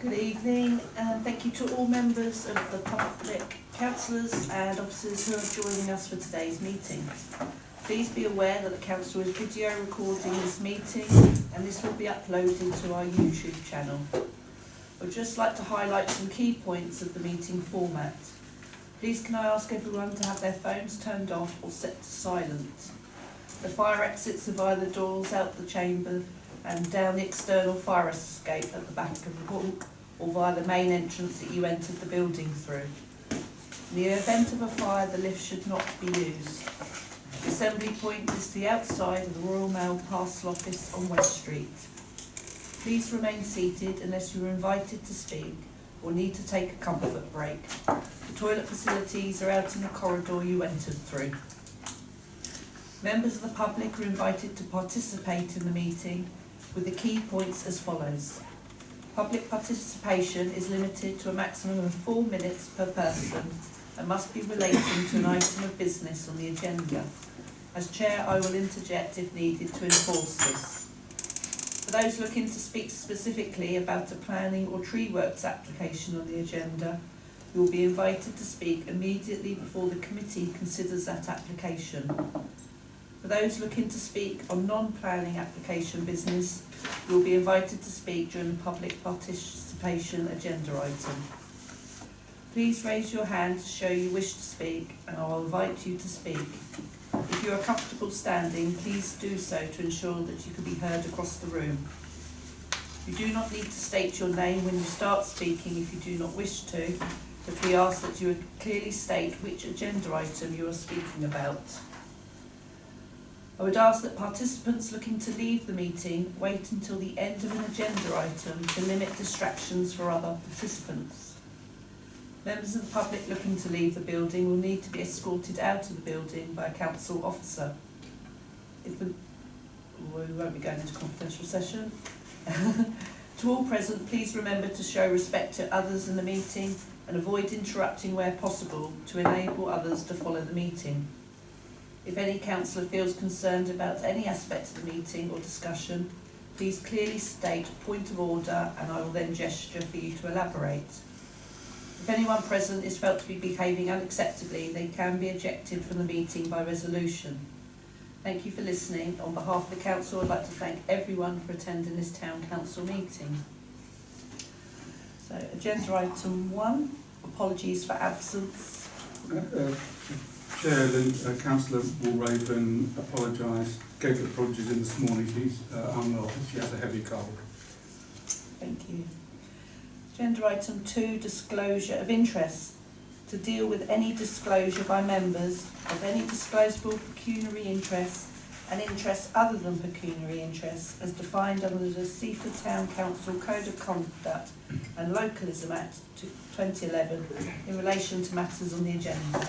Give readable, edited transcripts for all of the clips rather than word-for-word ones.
Good evening, and thank you to all members of the public, councillors and officers who are joining us for today's meeting. Please be aware that the council is video recording this meeting and this will be uploaded to our YouTube channel. I'd just like to highlight some key points of the meeting format. Please can I ask everyone to have their phones turned off or set to silent. The fire exits are via the doors out the chamber and down the external fire escape at the back of the hall, or via the main entrance that you entered the building through. In the event of a fire, the lift should not be used. The assembly point is the outside of the Royal Mail Parcel Office on West Street. Please remain seated unless you are invited to speak or need to take a comfort break. The toilet facilities are out in the corridor you entered through. Members of the public are invited to participate in the meeting with the key points as follows. Public participation is limited to a maximum of 4 minutes per person and must be relating to an item of business on the agenda. As Chair, I will interject if needed to enforce this. For those looking to speak specifically about a planning or tree works application on the agenda, you will be invited to speak immediately before the committee considers that application. For those looking to speak on non-planning application business, you will be invited to speak during the public participation agenda item. Please raise your hand to show you wish to speak and I will invite you to speak. If you are comfortable standing, please do so to ensure that you can be heard across the room. You do not need to state your name when you start speaking if you do not wish to, but we ask that you clearly state which agenda item you are speaking about. I would ask that participants looking to leave the meeting wait until the end of an agenda item to limit distractions for other participants. Members of the public looking to leave the building will need to be escorted out of the building by a council officer. We won't be going into confidential session. To all present, please remember to show respect to others in the meeting and avoid interrupting where possible to enable others to follow the meeting. If any councillor feels concerned about any aspect of the meeting or discussion, please clearly state point of order and I will then gesture for you to elaborate. If anyone present is felt to be behaving unacceptably, they can be ejected from the meeting by resolution. Thank you for listening. On behalf of the council, I'd like to thank everyone for attending this town council meeting. So, agenda item 1, apologies for absence. Chair, Councillor Walraven gave apologies in this morning. She's unwell. She has a heavy cold. Thank you. Agenda item 2, disclosure of interest. To deal with any disclosure by members of any disclosable pecuniary interests and interests other than pecuniary interests as defined under the Seaford Town Council Code of Conduct and Localism Act 2011 in relation to matters on the agenda.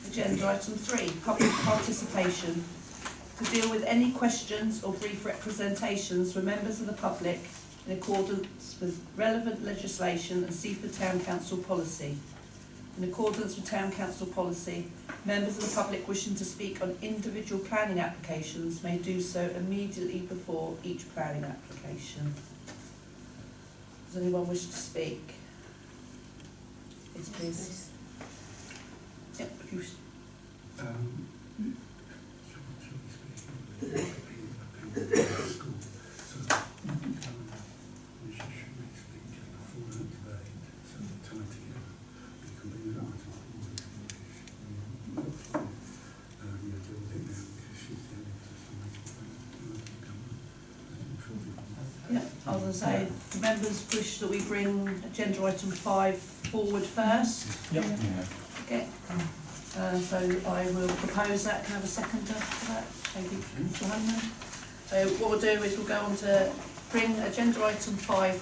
Agenda item 3, public participation. To deal with any questions or brief representations from members of the public in accordance with relevant legislation and Seaford Town Council policy. In accordance with Town Council policy, members of the public wishing to speak on individual planning applications may do so immediately before each planning application. Does anyone wish to speak? Yes, please. Yep, if you I was going to say, the members wish that we bring agenda item 5 forward first. Yep. Okay. So I will propose that. Can I have a seconder for that? Thank you, Mr. Hanman. So what we'll do is we'll go on to bring agenda item 5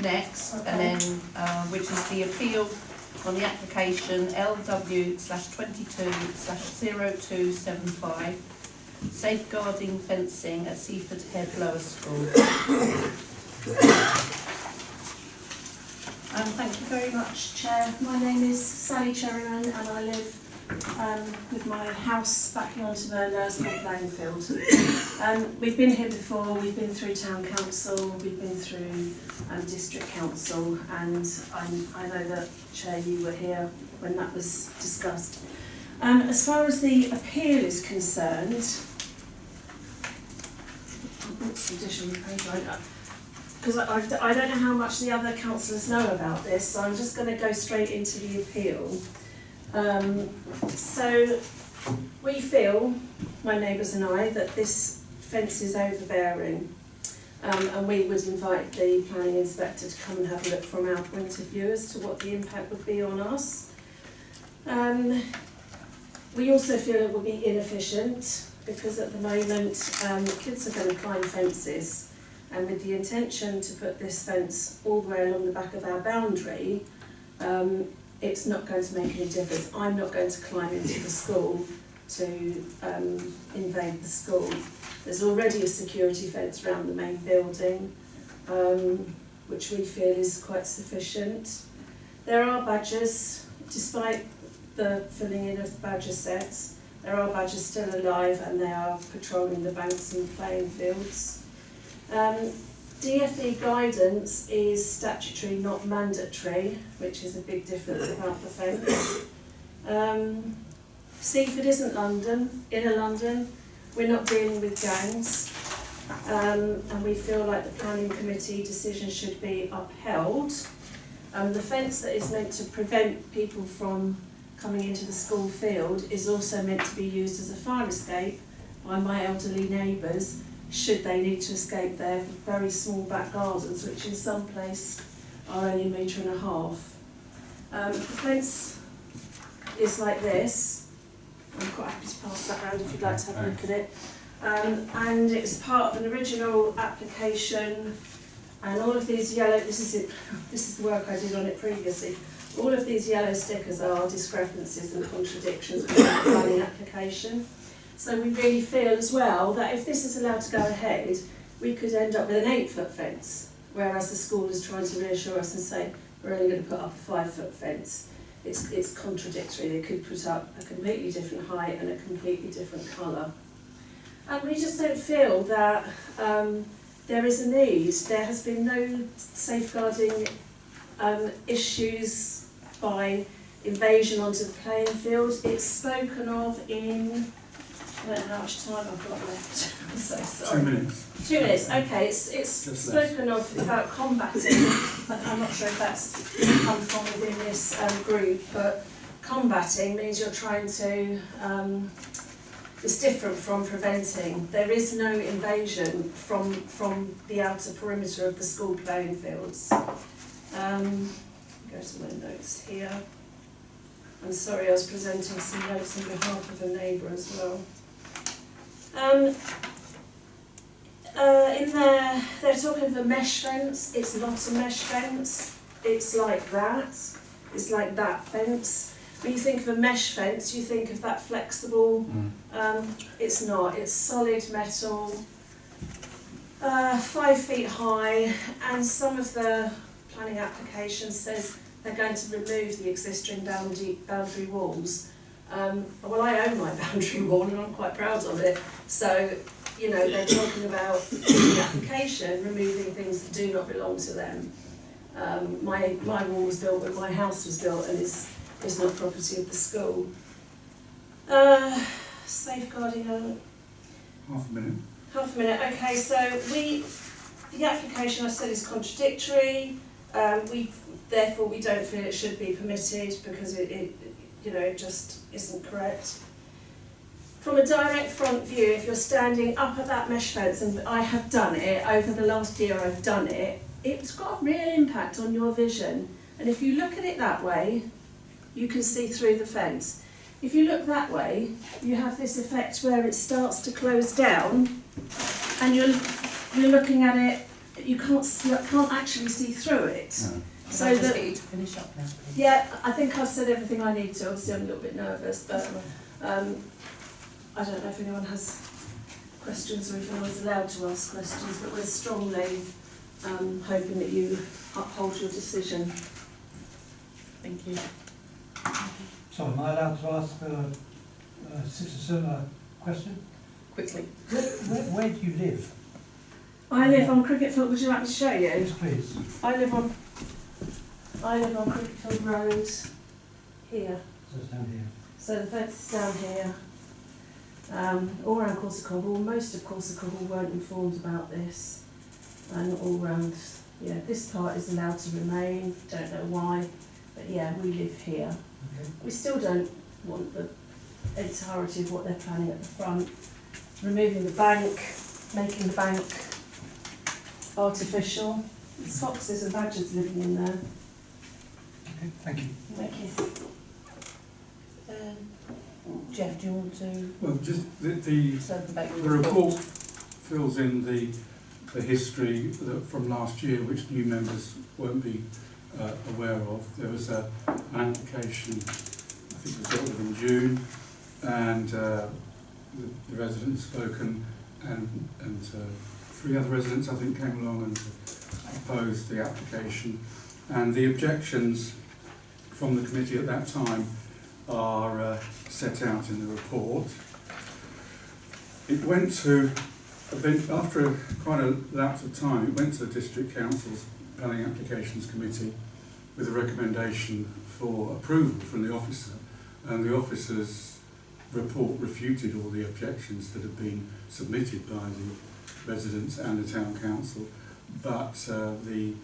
next, okay. And then which is the appeal on the application LW/22/0275. Safeguarding fencing at Seaford Head Lower School. Thank you very much, Chair. My name is Sally Cherryman and I live with my house backing onto the Nursing playing field. We've been here before, we've been through Town Council, we've been through District Council, and I know that, Chair, you were here when that was discussed. As far as the appeal is concerned, because I don't know how much the other councillors know about this, so I'm just going to go straight into the appeal. So we feel, my neighbours and I, that this fence is overbearing, and we would invite the planning inspector to come and have a look from our point of view as to what the impact would be on us. We also feel it will be inefficient because at the moment kids are going to climb fences, and with the intention to put this fence all the way along the back of our boundary, it's not going to make any difference. I'm not going to climb into the school to invade the school. There's already a security fence around the main building, which we feel is quite sufficient. There are badgers, despite the filling in of the badger sets, there are badgers still alive and they are patrolling the banks and playing fields. DFE guidance is statutory, not mandatory, which is a big difference about the fence. Seaford isn't London, inner London. We're not dealing with gangs, and we feel like the planning committee decision should be upheld. The fence that is meant to prevent people from coming into the school field is also meant to be used as a fire escape by my elderly neighbours, should they need to escape their very small back gardens, which in some places are only 1.5 metres. The fence is like this. I'm quite happy to pass that around if you'd like to have a look at it. And it's part of an original application, and all of these yellow, this is the work I did on it previously, all of these yellow stickers are discrepancies and contradictions with the planning application. So we really feel as well that if this is allowed to go ahead, we could end up with an 8-foot fence, whereas the school is trying to reassure us and say, we're only going to put up a 5-foot fence. It's contradictory. They could put up a completely different height and a completely different colour. And we just don't feel that there is a need. There has been no safeguarding issues by invasion onto the playing field. It's spoken of in, I don't know how much time I've got left. I'm so sorry. 2 minutes. 2 minutes, okay. It's spoken of about combating. I'm not sure if that's come from within this group, but combating means you're trying to, it's different from preventing. There is no invasion from the outer perimeter of the school playing fields. Go to my notes here. I'm sorry, I was presenting some notes on behalf of a neighbour as well. In there, they're talking of a mesh fence. It's not a mesh fence. It's like that. It's like that fence. When you think of a mesh fence, you think of that flexible. It's not. It's solid metal, 5 feet high, and some of the planning application says they're going to remove the existing boundary walls. Well, I own my boundary wall and I'm quite proud of it. So, you know, they're talking about in the application removing things that do not belong to them. My wall was built when my house was built and is not property of the school. Safeguarding. Half a minute. Half a minute. Okay, so the application I said is contradictory. Therefore we don't feel it should be permitted because it just isn't correct. From a direct front view, if you're standing up at that mesh fence, and I have done it, over the last year I've done it, it's got a real impact on your vision. And if you look at it that way, you can see through the fence. If you look that way, you have this effect where it starts to close down, and you're looking at it, you can't actually see through it. No. So I'll just get you to finish up now, please. Yeah, I think I've said everything I need to. Obviously I'm a little bit nervous, but I don't know if anyone has questions or if anyone's allowed to ask questions, but we're strongly hoping that you uphold your decision. Thank you. Sorry, am I allowed to ask citizen a question? Quickly. Where do you live? I live on Cricketfield. Would you like me to show you? Yes, please. I live on Cricketfield Road here. So it's down here. So the fence is down here. All round Corsicogle. Most of Corsicogle weren't informed about this. And all round, yeah, this part is allowed to remain. Don't know why, but yeah, we live here. Okay. We still don't want the entirety of what they're planning at the front. Removing the bank, making the bank artificial. There's foxes and badgers living in there. Okay, thank you. Thank you. Jeff, do you want to Well, just the circle back with the report fills in the history from last year, which new members won't be aware of. There was an application, I think it was dealt with in June, and the residents spoken, and 3 other residents I think came along and opposed the application, and the objections from the committee at that time are set out in the report. It went to, after quite a lapse of time, it went to the District Council's Planning Applications Committee with a recommendation for approval from the officer, and the officer's report refuted all the objections that had been submitted by the residents and the Town Council, but the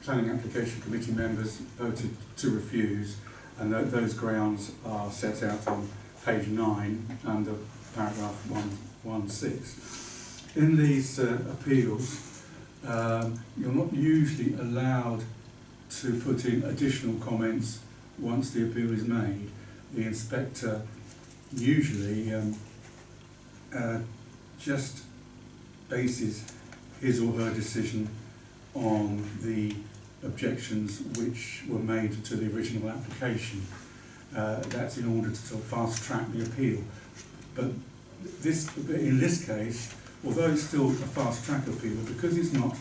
Planning Application Committee members voted to refuse, and those grounds are set out on page 9 under paragraph 116. In these appeals, you're not usually allowed to put in additional comments once the appeal is made. The inspector usually just bases his or her decision on the objections which were made to the original application. That's in order to sort of fast track the appeal. But in this case, although it's still a fast track appeal, because it's not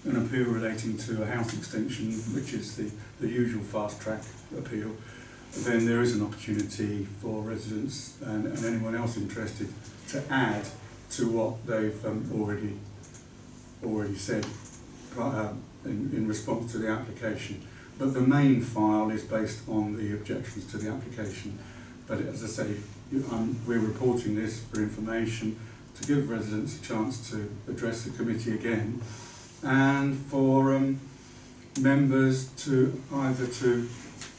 an appeal relating to a house extension, which is the usual fast track appeal, then there is an opportunity for residents and anyone else interested to add to what they've already said in response to the application. But the main file is based on the objections to the application. But as I say, we're reporting this for information, to give residents a chance to address the committee again, and for members to either to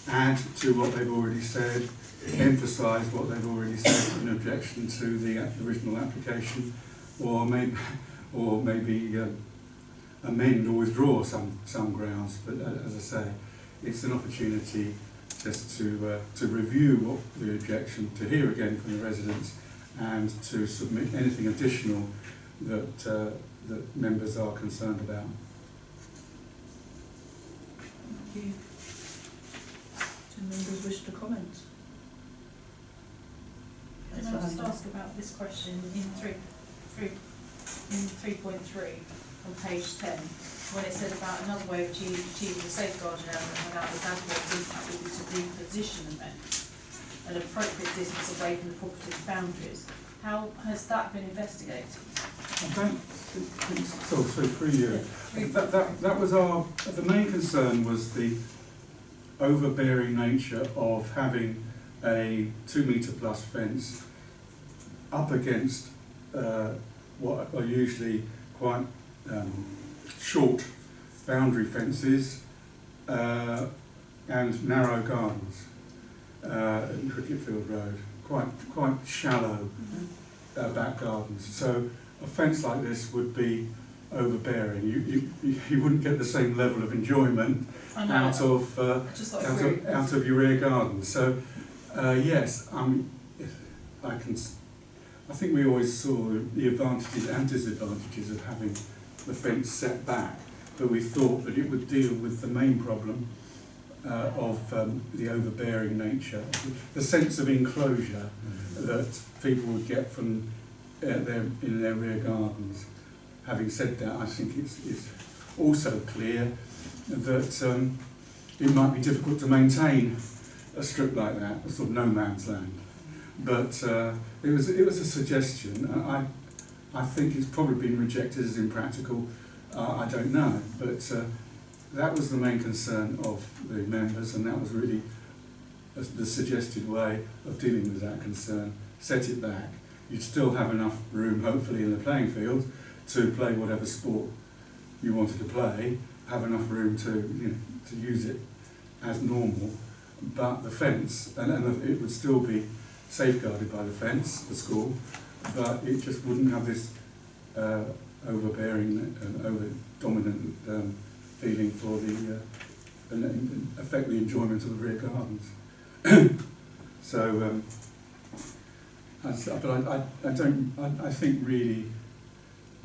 add to what they've already said, emphasise what they've already said in objection to the original application, or maybe amend or withdraw some grounds. But as I say, it's an opportunity just to review what the objection, to hear again from the residents, and to submit anything additional that that members are concerned about. Thank you. Do members wish to comment? Can I just ask about this question in 3.3 on page 10, when it said about another way of achieving the safeguarding element without this adverse impact would be to reposition the fence an appropriate distance away from the property's boundaries. How has that been investigated? I don't think so. So through you. That was the main concern was the overbearing nature of having a 2 metre plus fence up against what are usually quite short boundary fences and narrow gardens in Cricketfield Road, quite shallow back gardens. So a fence like this would be overbearing. You wouldn't get the same level of enjoyment out of your rear garden. So yes, I think we always saw the advantages and disadvantages of having the fence set back, but we thought that it would deal with the main problem of the overbearing nature, the sense of enclosure that people would get from in their rear gardens. Having said that, I think it's also clear that it might be difficult to maintain a strip like that, a sort of no man's land. But it was a suggestion. I think it's probably been rejected as impractical. I don't know, but that was the main concern of the members, and that was really the suggested way of dealing with that concern. Set it back. You'd still have enough room, hopefully, in the playing field to play whatever sport you wanted to play. Have enough room to use it as normal, but the fence, and it would still be safeguarded by the fence, the school, but it just wouldn't have this overbearing and over-dominant feeling for the and affect the enjoyment of the rear gardens. So, but I think really,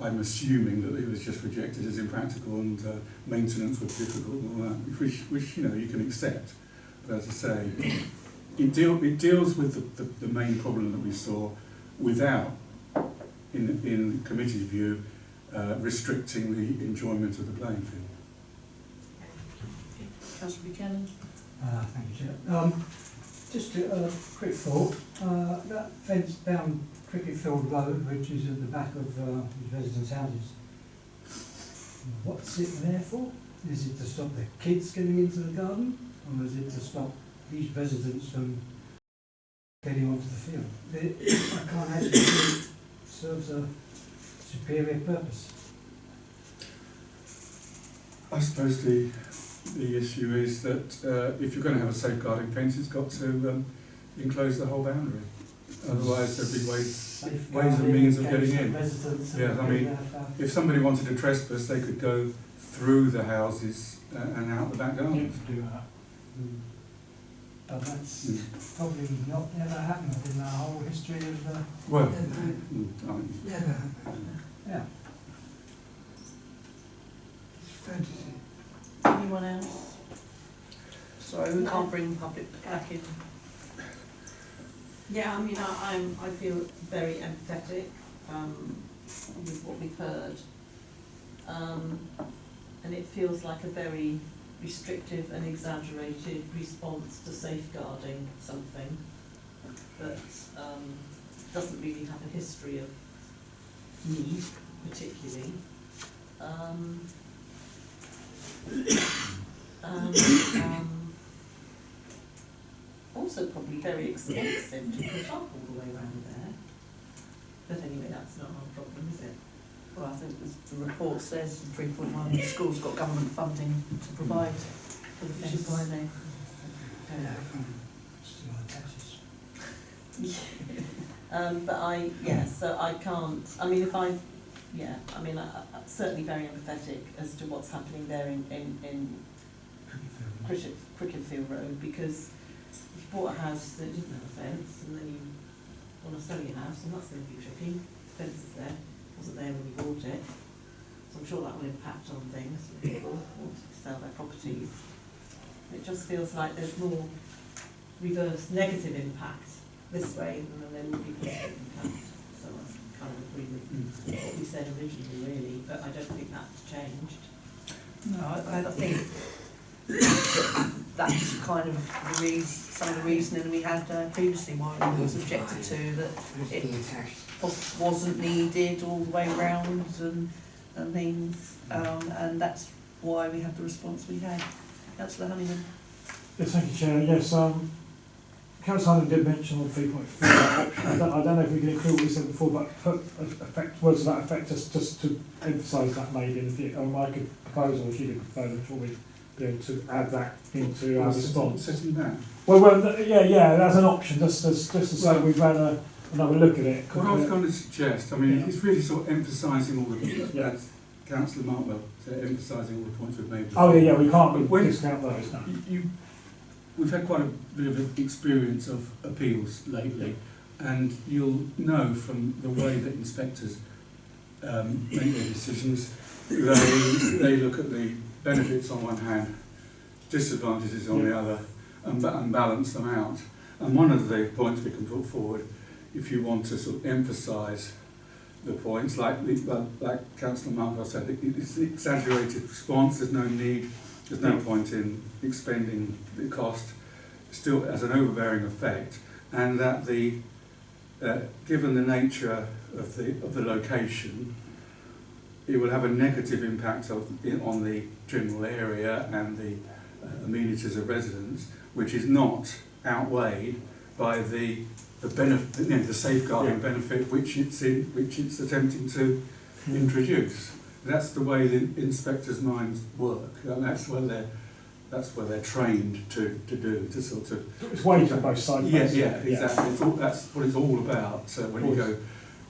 I'm assuming that it was just rejected as impractical and maintenance was difficult and all that, which you can accept. But as I say, it deals with the main problem that we saw without, in committee's view, restricting the enjoyment of the playing field. Councillor Buchanan. Thank you, Chair. Just a quick thought. That fence down Cricket Field Road, which is at the back of these residents' houses, what's it there for? Is it to stop the kids getting into the garden, or is it to stop these residents from getting onto the field? I can't actually see it serves a superior purpose. I suppose the issue is that if you're going to have a safeguarding fence, it's got to enclose the whole boundary. Otherwise, there'd be ways and means of getting in. Yeah, I mean, if somebody wanted to trespass, they could go through the houses and out the back gardens. Do that. But that's probably not ever happened in the whole history of the... Well, Yeah. Anyone else? Sorry, we can't bring the public back in. Yeah, I mean, I feel very empathetic with what we've heard, and it feels like a very restrictive and exaggerated response to safeguarding something that doesn't really have a history of need, particularly. Also probably very expensive to put up all the way around there. But anyway, that's not our problem, is it? Well, I think as the report says, 3.1, the school's got government funding to provide for the Which fence. is why they... But so I can't, I mean, I'm certainly very empathetic as to what's happening there in Cricket Field Road, because if you bought a house that didn't have a fence and then you want to sell your house, and that's going to be tricky. The fence is there, wasn't there when you bought it, so I'm sure that will impact on things when people want to sell their properties. It just feels like there's more reverse negative impact this way than there would be positive impact. So I kind of agree with what we said originally, really, but I don't think that's changed. No, I think that's kind of some of the reasoning we had previously why it was objected to, that it wasn't needed all the way around and things, and that's why we had the response we had. Councillor Honeyman. Yes, thank you, Chair. Yes, Councillor Honeyman did mention on 3.4 option. I don't know if we can include what we said before, but words of that effect, just to emphasise that maybe in the future. I could propose, or she could propose, I'm sure we'd be able to add that into our response. Sitting down. Well, yeah, that's an option, just to say we've had another look at it. What I was going to suggest, I mean, it's really sort of emphasising all the, as Councillor Martwell said, emphasising all the points we've made before. Oh yeah, we can't discount those. No. We've had quite a bit of an experience of appeals lately, and you'll know from the way that inspectors make their decisions, they look at the benefits on one hand, disadvantages on the other, and balance them out. And one of the points we can put forward, if you want to sort of emphasise the points, like Councillor Martwell said, it's an exaggerated response, there's no need, there's no point in expending the cost. still has an overbearing effect, and that the given the nature of the location, it will have a negative impact on the general area and the amenities of residents, which is not outweighed by the benefit, the safeguarding benefit which it's attempting to introduce. That's the way the inspectors' minds work, and that's what they're trained to do, to sort of. It's weight on both sides. Yeah, exactly. That's what it's all about. So when you go,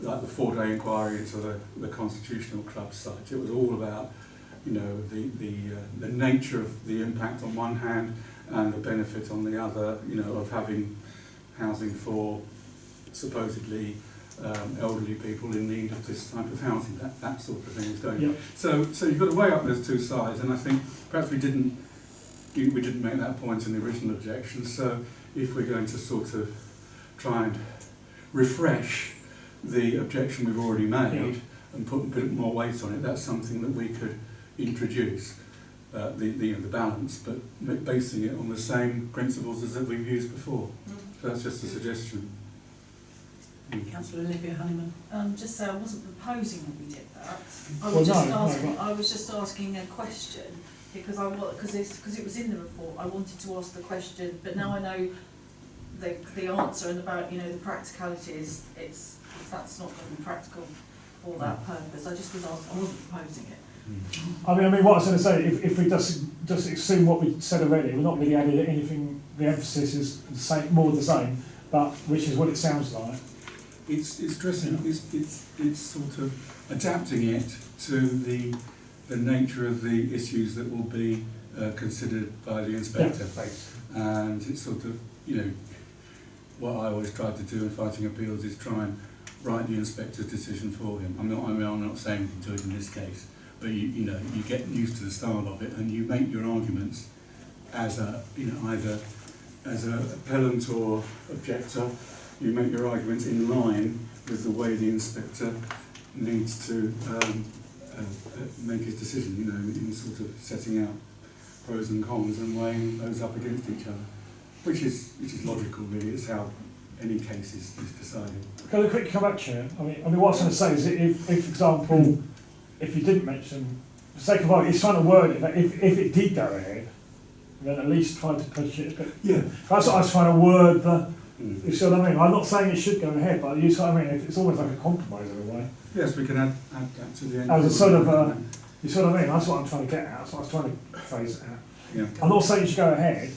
like the 4-day inquiry into the Constitutional Club site, it was all about, the nature of the impact on one hand and the benefit on the other, of having housing for supposedly elderly people in need of this type of housing. That sort of thing is going. Yep. So you've got to weigh up those two sides, and I think perhaps we didn't make that point in the original objection. So if we're going to sort of try and refresh the objection we've already made and put a bit more weight on it, that's something that we could introduce, the balance, but basing it on the same principles as that we've used before. So that's just a suggestion. Councillor Olivia Honeyman. Just say I wasn't proposing that we did that. I was just asking a question because because it was in the report. I wanted to ask the question, but now I know the answer and about the practicalities. That's not going to be practical for that purpose. I just was asking. I wasn't proposing it. I mean, what I was going to say, if we just assume what we said already, we're not really adding anything. The emphasis is the same, more the same, but which is what it sounds like. It's dressing. It's sort of adapting it to the nature of the issues that will be considered by the inspector, and it's sort of what I always try to do in fighting appeals is try and write the inspector's decision for him. I'm not saying you can do it in this case, but you get used to the style of it, and you make your arguments as either as an appellant or objector. You make your arguments in line with the way the inspector needs to make his decision, in sort of setting out pros and cons and weighing those up against each other, which is logical, really. It's how any case is decided. Can I quickly come back, Chair? I mean, what I was going to say is, if for example, if you didn't mention, for the sake of argument, it's trying to word it that if it did go ahead, then at least try to push it. But that's what I was trying to word the. You see what I mean? I'm not saying it should go ahead, but you see what I mean? It's almost like a compromise in a way. Yes, we can add that to the end. As a sort of, you see what I mean? That's what I'm trying to get at. That's what I was trying to phrase it at. Yeah. I'm not saying you should go ahead.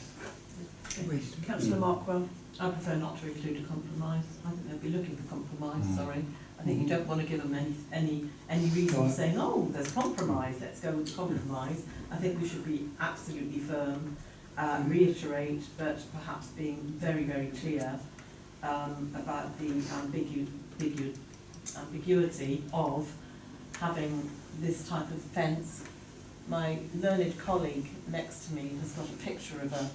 Councillor Markwell. I prefer not to include a compromise. I think they'll be looking for compromise, sorry. I think you don't want to give them any reason for saying, oh, there's compromise, let's go with the compromise. I think we should be absolutely firm, reiterate, but perhaps being very, very clear about the ambiguity of having this type of fence. My learned colleague next to me has got a picture of a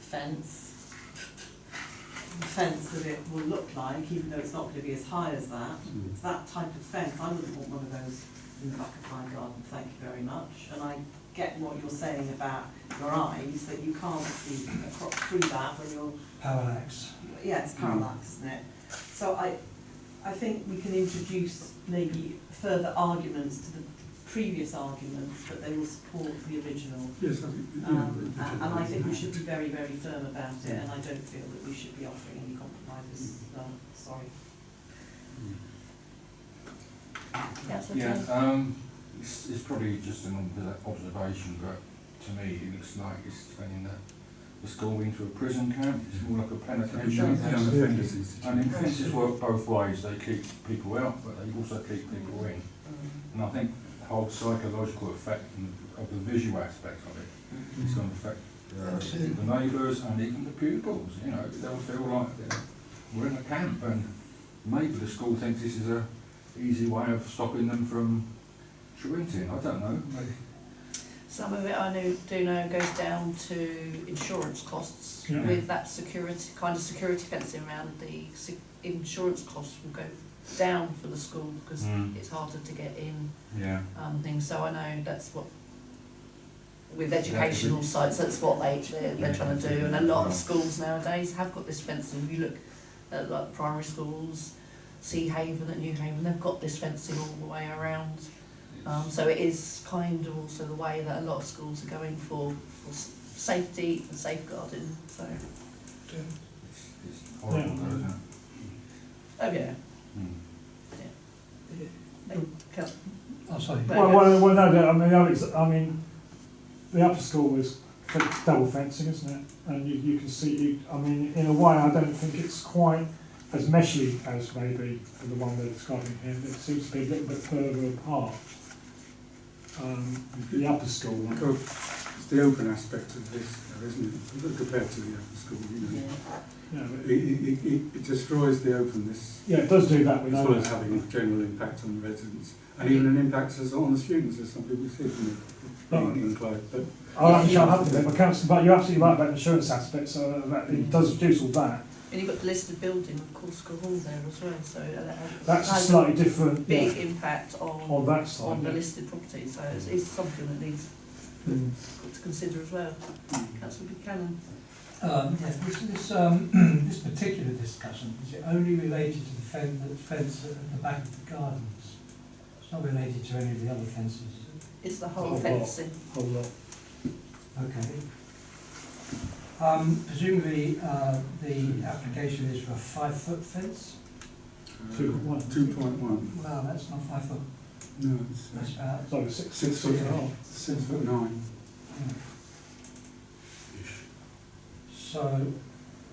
fence that it will look like, even though it's not going to be as high as that. It's that type of fence. I wouldn't want one of those in the back of my garden, thank you very much. And I get what you're saying about your eyes, that you can't see through that when you're... Parallax. Yeah, it's parallax, isn't it? So I think we can introduce maybe further arguments to the previous arguments, but they will support the original. Yes, I think. And I think we should be very, very firm about it, and I don't feel that we should be offering any compromises. Sorry. It's probably just an observation, but to me it looks like it's turning the school into a prison camp. It's more like a penitentiary. And fences work both ways. They keep people out, but they also keep people in. And I think the whole psychological effect of the visual aspect of it is going to affect the neighbours and even the pupils. They'll feel like we're in a camp, and maybe the school thinks this is a easy way of stopping them from truanting. I don't know. Maybe. Some of it I do know goes down to insurance costs. With that security fencing around, the insurance costs will go down for the school because it's harder to get in. Things. So I know that's what with educational sites, that's what they're trying to do, and a lot of schools nowadays have got this fencing. If you look at like primary schools, Seahaven at New Haven, they've got this fencing all the way around. So it is kind of also the way that a lot of schools are going for safety and safeguarding. So It's horrible, though, isn't it? oh yeah. Oh, sorry. Well, no, I mean, the upper school was double fencing, isn't it? And you can see, I mean, in a way, I don't think it's quite as meshy as maybe the one they're describing here. It seems to be a little bit further apart. The upper school one. It's the open aspect of this, isn't it? Compared to the upper school, you know. Yeah, but It destroys the openness, yeah, it does do that. We as know well as that. having a general impact on the residents, and even an impact on the students, as some people see, you know, being enclosed. But I'll have to shut up a bit, but you're absolutely right about the insurance aspect, so that it does reduce all that. And you've got the listed building, of course, School Hall there as well, so That's a has slightly different big impact on that side. on the Yeah. listed property, so it's something that needs Mm. to consider as well. Councillor Buchanan. Yes, this particular discussion, is it only related to the fence at the back of the gardens? It's not related to any of the other fences, is It's the Whole whole lot. fencing. Whole lot. it? Okay. Presumably, the application is for a 5-foot fence? 2.1. 2.1. Well, that's not 5 foot, No, it's that's about, So 6'6". 6'9". yeah. So,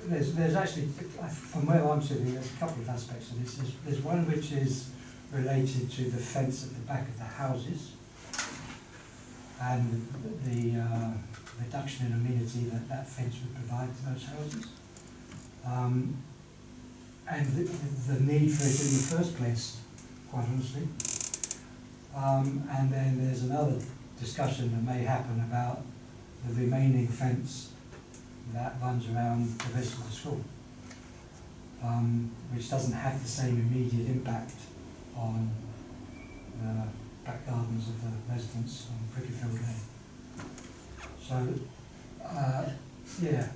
there's actually, from where I'm sitting, there's a couple of aspects to this. There's one which is related to the fence at the back of the houses and the reduction in amenity that that fence would provide to those houses. And the need for it in the first place, quite honestly. And then there's another discussion that may happen about the remaining fence that runs around the rest of the school, which doesn't have the same immediate impact on the back gardens of the residents on Cricketfield Lane. So, yeah,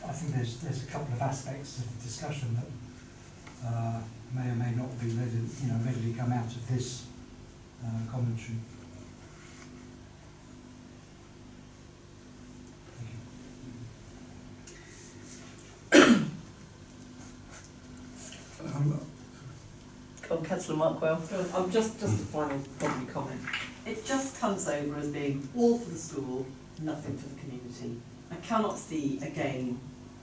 I think there's a couple of aspects of the discussion that may or may not be readily come out of this commentary. Go on, Councillor Markwell. Just a final probably comment. It just comes over as being all for the school, nothing for the community. I cannot see a gain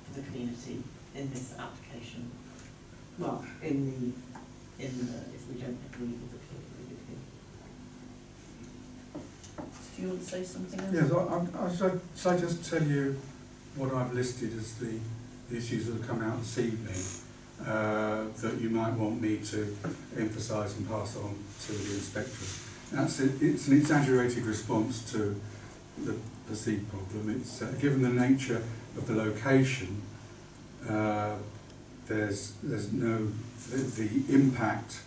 for the community in this application. Well, if we don't agree with the Do you want to say something else? Yes, shall I just tell you what I've listed as the issues that have come out this evening that you might want me to emphasise and pass on to the inspector? It's an exaggerated response to the perceived problem. It's given the nature of the location, there's no the impact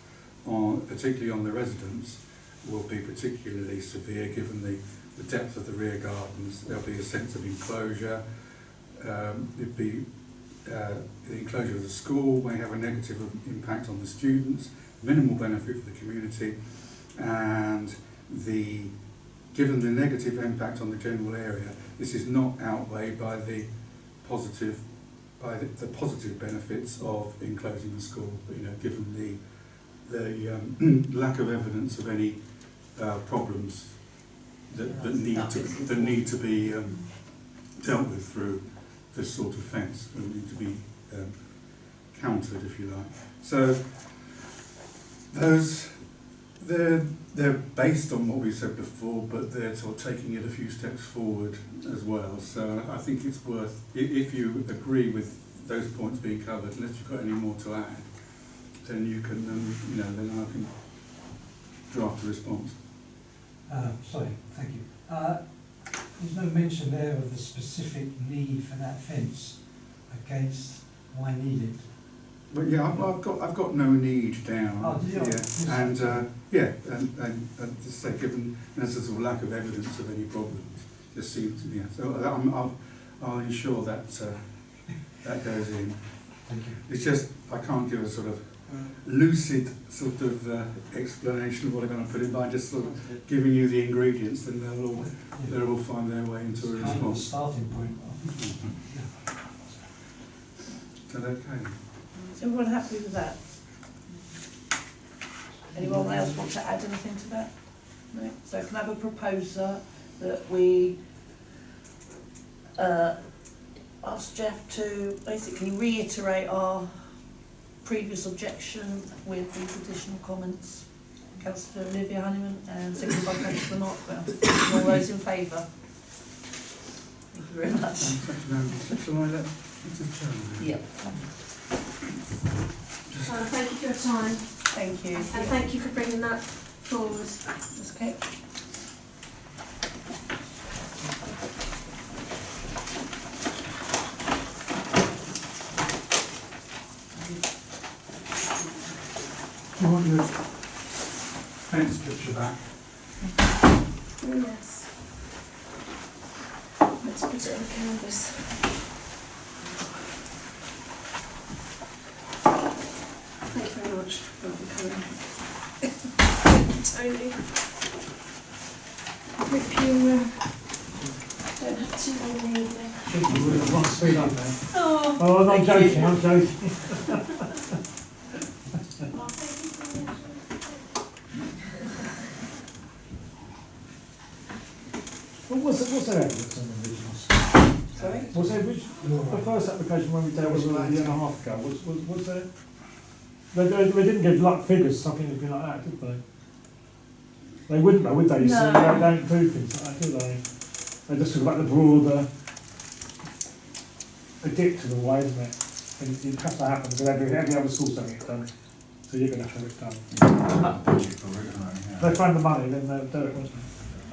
on particularly on the residents will be particularly severe given the depth of the rear gardens. There'll be a sense of enclosure. It'd be the enclosure of the school may have a negative impact on the students, minimal benefit for the community, and given the negative impact on the general area, this is not outweighed by the positive benefits of enclosing the school. You know, given the lack of evidence of any problems that need to be dealt with through this sort of fence, that need to be countered, if you like. So they're based on what we said before, but they're sort of taking it a few steps forward as well. So I think it's worth, if you agree with those points being covered, unless you've got any more to add, then you can, then I can draft a response. Sorry, thank you. There's no mention there of the specific need for that fence against why needed. Well, yeah, I've got no need down. Oh, did you? Yeah, and and just say, given there's a sort of lack of evidence of any problems, just seems, yeah. So I'll ensure that that goes in. Thank you. It's just I can't give a sort of lucid sort of explanation of what I'm going to put in by just sort of giving you the ingredients, then they'll all find their way into a Kind of a response. starting point. Is that okay? Is everyone happy with that? Anyone else want to add anything to that? No? So can I have a proposer that we ask Jeff to basically reiterate our previous objection with these additional comments? Councillor Olivia Honeyman and seconded by Councillor Mark Brown. All those in favour? Thank you very much. Shall I let Mrs. Chairman? Yep. Thank you for your time, Thank you. and thank you for bringing that forward. That's okay. Do you want your fence picture back? Oh, yes. Let's put it on the canvas. Thank you very much for coming. Tony. Hope you don't have too long in the evening. Want to speed up then? Oh, Oh, I'm Thank you. joking, I'm joking. What's their evidence on the originals? Sorry? Was there the first application when we dealt with it a year and a half ago, was there? They didn't give like figures, something anything like that, did they? They wouldn't though, would they? So No. they don't do things like that, do they? They just talk about the broader addict to the way, isn't it? And it has to happen because every other school's having it done. So you're going to have it done. Budget for it, isn't it? If they find the money, then they'll do it, won't they?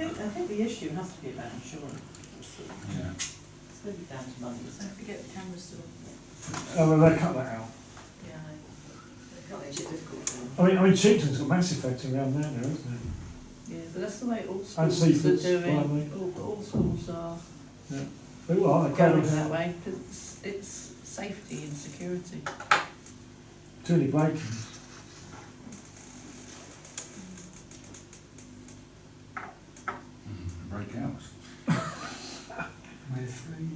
I think the issue has to be about insurance. Yeah. It's really down to money, isn't Don't forget the camera still. Oh, well, they cut that out. Yeah, I know. It can't make it difficult for them. I mean, Cheekton's got massive fencing around there now, isn't it? Yeah, but that's the way all And schools are Seaford's doing. finally. All schools are They all are, they're going carrying that out way because it's safety and security. too many break-ins. Breakouts. We're free.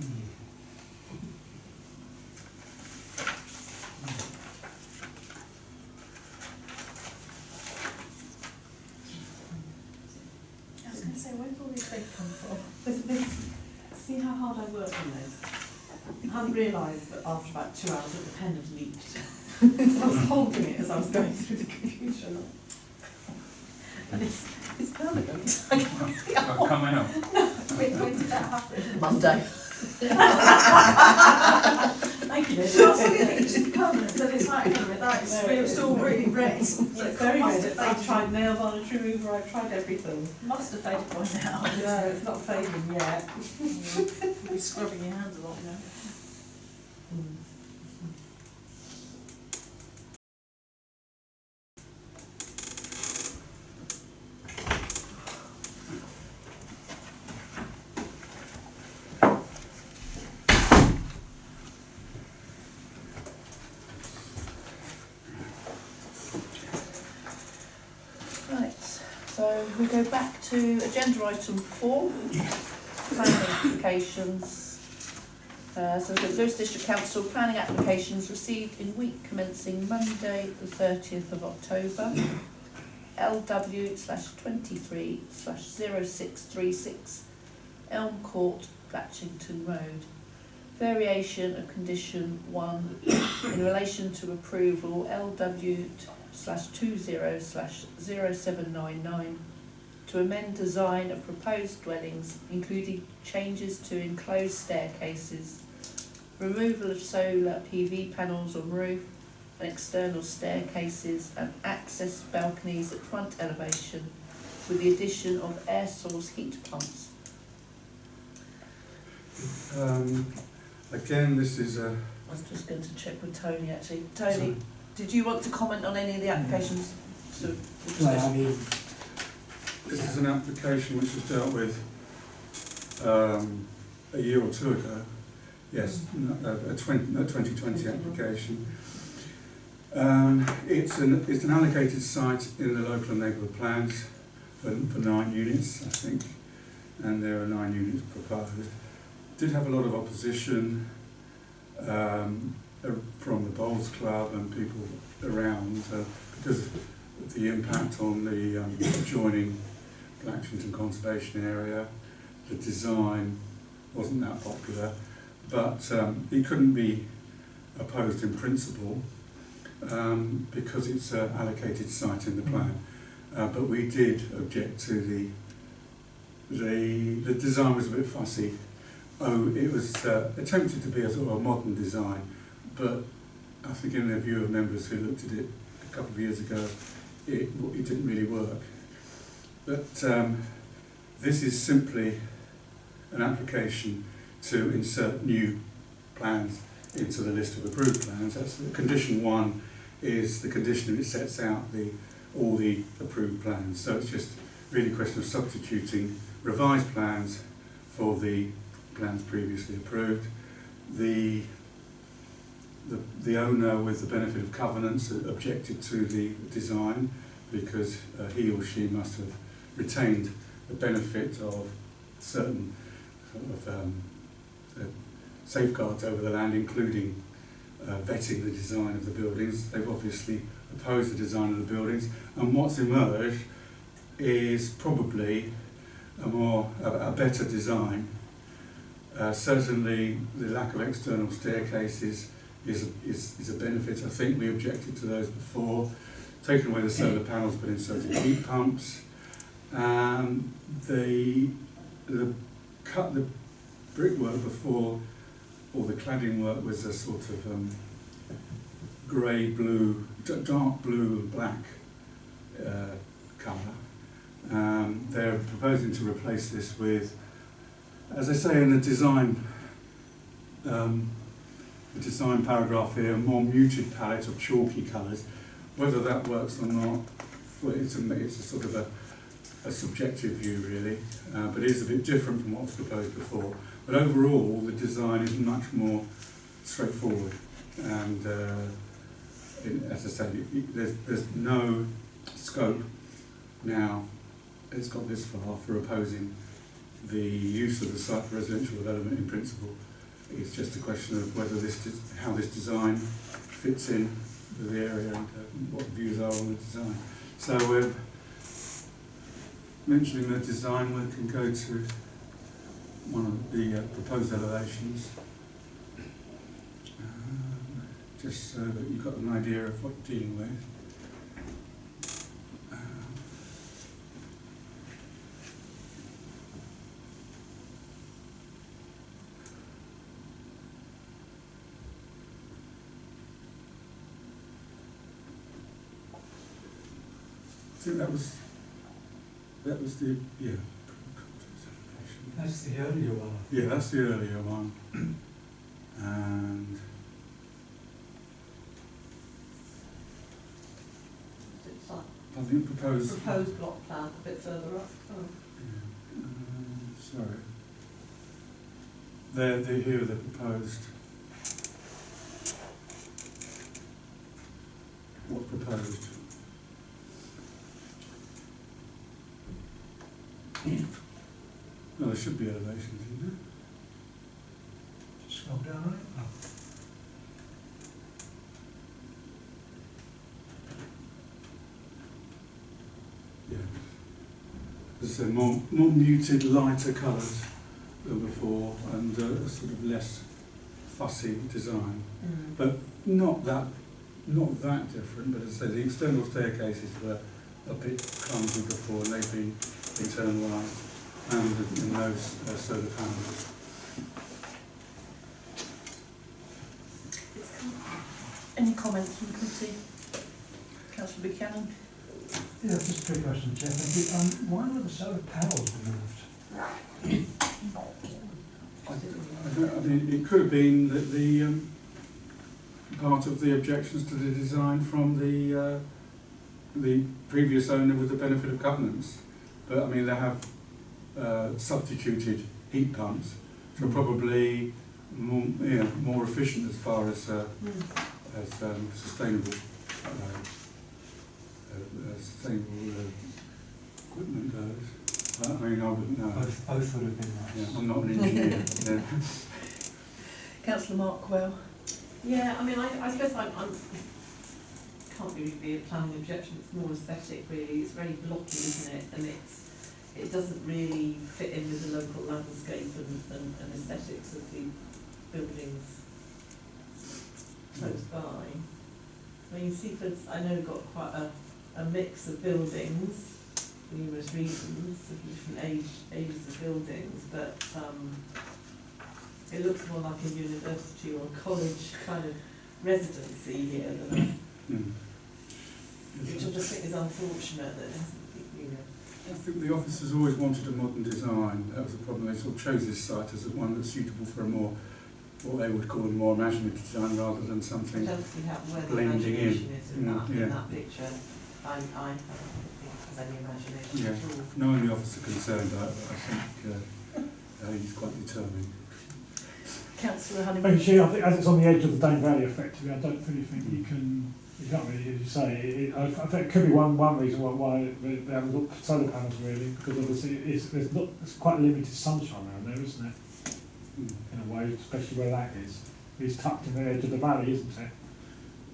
I was going to say, where did all these things come from? See how hard I work on this? I hadn't realised that after about 2 hours that the pen had leaked. So I was holding it as I was going through the computer. And it's permanent. I can't see That'll how. come out. When did that happen? Monday. Thank you, Liz. It's permanent, so it's like, it's still really red. So it's very red. I've tried nail varnish remover, I've tried everything. Must have faded by now. No, it's not fading yet. You'll be scrubbing your hands a lot now. Right, so we go back to agenda item 4, planning applications. So the Lewis District Council planning applications received in week commencing Monday the 30th of October. LW/23/0636 Elm Court, Blatchington Road. Variation of condition 1 in relation to approval LW/20/0799 to amend design of proposed dwellings, including changes to enclosed staircases, removal of solar PV panels on roof and external staircases and access balconies at front elevation with the addition of air source heat pumps. Again, this is a was just going to check with Tony actually. Tony, Sorry. did you want to comment on any of the applications? Well, I mean, This is an application which was dealt with a year or two ago. Yes, a 2020 application. It's an allocated site in the local and neighbourhood plans for 9 units, I think, and there are 9 units proposed. Did have a lot of opposition from the Bowls Club and people around because of the impact on the adjoining Blackington Conservation Area. The design wasn't that popular, but it couldn't be opposed in principle because it's an allocated site in the plan. But we did object to the design was a bit fussy. It was attempted to be a sort of a modern design, but I think in the view of members who looked at it a couple of years ago, it didn't really work. But this is simply an application to insert new plans into the list of approved plans. That's condition 1 is the condition which sets out all the approved plans. So it's just really a question of substituting revised plans for the plans previously approved. The owner, with the benefit of covenants, objected to the design because he or she must have retained the benefit of certain sort of safeguards over the land, including vetting the design of the buildings. They've obviously opposed the design of the buildings, and what's emerged is probably a better design. Certainly the lack of external staircases is a benefit. I think we objected to those before. Taken away the solar panels but inserted heat pumps. The brickwork before, or the cladding work, was a sort of grey blue, dark blue and black colour. They're proposing to replace this with, as I say in the design paragraph here, a more muted palette of chalky colours. Whether that works or not, well, it's a sort of a subjective view really, but it is a bit different from what was proposed before. But overall, the design is much more straightforward, and as I said, there's no scope now. It's got this far for opposing the use of the site for residential development in principle. It's just a question of whether how this design fits in with the area and what the views are on the design. So we're mentioning the design. We can go to one of the proposed elevations, just so that you've got an idea of what you're dealing with. I think that was the, yeah. that's the earlier one. Yeah, that's the earlier one. And It's like I think proposed. proposed block plan a bit further up. Oh. Yeah, sorry. Here are the proposed. What's proposed? No, there should be elevations in there. Just scroll down, right? Oh. Yeah. As I said, more muted, lighter colours than before, and a sort of less fussy design. But not that different. But as I said, the external staircases were a bit clumsy before, and they've been internalised, and in those solar panels. Any comments from the committee? Councillor Buchanan? Yeah, just a quick question, Chair. Thank you. Why were the solar panels removed? I mean, it could have been that part of the objections to the design from the previous owner with the benefit of covenants. But I mean, they have substituted heat pumps, so probably more efficient as far as sustainable equipment goes. I mean, I wouldn't know. Both would have been nice. Yeah, I'm not an engineer. Yeah. Councillor Mark Quell. Yeah, I mean, I suppose I'm can't really be a planning objection. It's more aesthetic, really. It's very blocky, isn't it? And it doesn't really fit in with the local landscape and aesthetics of the buildings close by. I mean, Seaford's, I know, got quite a mix of buildings for numerous reasons, of different ages of buildings, but it looks more like a university or a college kind of residency here than which I just think is unfortunate that it hasn't, you know. I think the officers always wanted a modern design. That was the problem. They sort of chose this site as one that's suitable for a more, what they would call a more imaginative design rather than something I don't see where the blending imagination in. is in that picture. I don't think there's any imagination at all. Knowing the officer concerned, I think he's quite determined. Councillor Thank Honeyman. you, Chair. I think as it's on the edge of the Dane Valley, effectively, I don't really think you can't really, as you say, I think it could be one reason why they haven't got solar panels really, because obviously it's quite limited sunshine around there, isn't it? In a way, especially where that is. It's tucked in the edge of the valley, isn't it?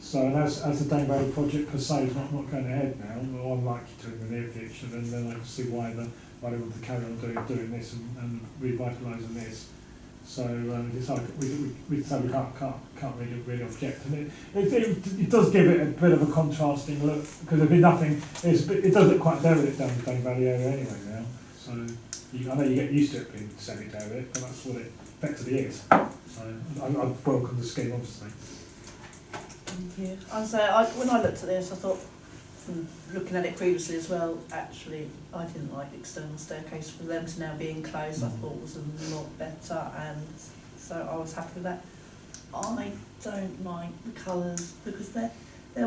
So, and as the Dane Valley project per se is not going ahead now, or unlikely to in the near future, then I can see why they want to carry on doing this and revitalising this. So it's like we say we can't really object, and it does give it a bit of a contrasting look, because there'd be nothing. It does look quite derelict down the Dane Valley area anyway now. So I know you get used to it being semi-derelict, but that's what it effectively is. So I welcome the scheme, obviously. Thank you. When I looked at this, I thought, from looking at it previously as well, actually, I didn't like the external staircase. For them to now be enclosed, I thought was a lot better, and so I was happy with that. I don't like the colours because they're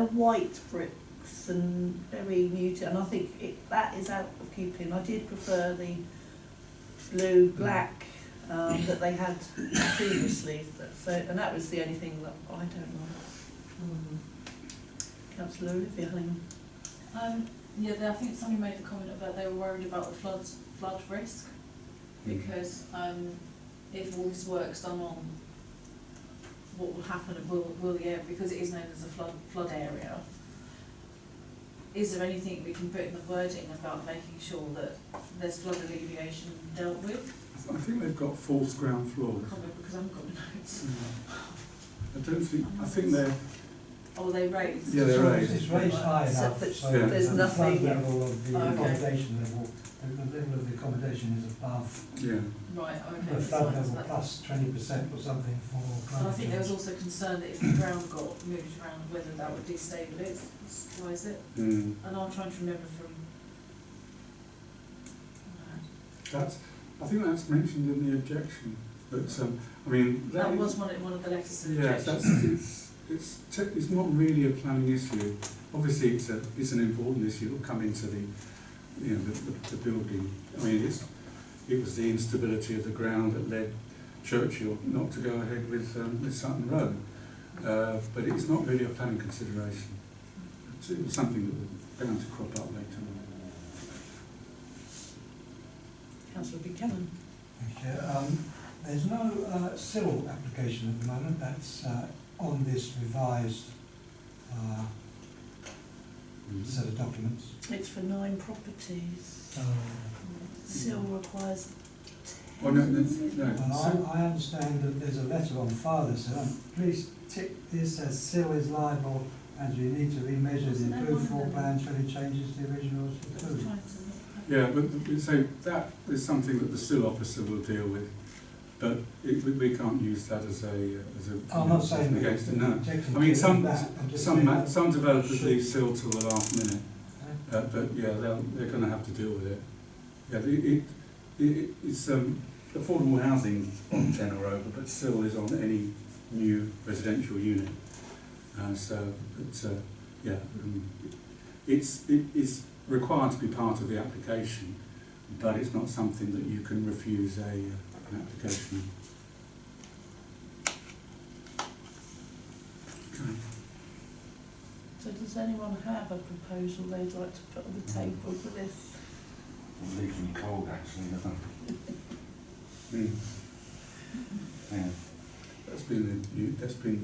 white bricks and very muted, and I think that is out of keeping. I did prefer the blue black that they had previously, and that was the only thing that I don't like. Councillor Olivia Hunningham. I think somebody made the comment about they were worried about the flood risk, because if all this work's done on what will happen, will the area, because it is known as a flood area, is there anything we can put in the wording about making sure that there's flood alleviation dealt with? I think they've got false ground floors. Probably because I haven't got the notes. I think they're. Oh, they raised? Yeah, they're raised. It's raised high enough, so there's the nothing. flood level of the Okay. accommodation level, the level of the accommodation is above Yeah. Right, okay. the so flood that's- level plus 20% or something for And I climate think there was change. also concern that if the ground got moved around, whether that would destabilise it. Mm. And I'm trying to remember from. I think that's mentioned in the objection. But I mean, That was one of the letters of yes, objection. it's not really a planning issue. Obviously, it's an important issue. It'll come into the building. I mean, it was the instability of the ground that led Churchill not to go ahead with Sutton Road. But it's not really a planning consideration. It was something that was bound to crop up later on. Councillor Buchanan. Thank you. There's no civil application at the moment that's on this revised set of documents. It's for 9 properties. Still requires 10. Oh, no. Well, I understand that there's a letter on file that says, please tick this as SIL is liable and you need to remeasure the approved floor plan to any changes to the originals approved. Yeah, but so that is something that the still officer will deal with. But we can't use that as a I'm not saying against it. No, objecting I mean to that, I'm just saying that some developers should- leave SIL till the last minute. But yeah, they're going to have to deal with it. Yeah, it's affordable housing on 10 or over, but SIL is on any new residential unit. It's required to be part of the application, but it's not something that you can refuse an application. Okay. So does anyone have a proposal they'd like to put on the table for this? It leaves me cold, actually, doesn't it? Mm. Yeah. That's been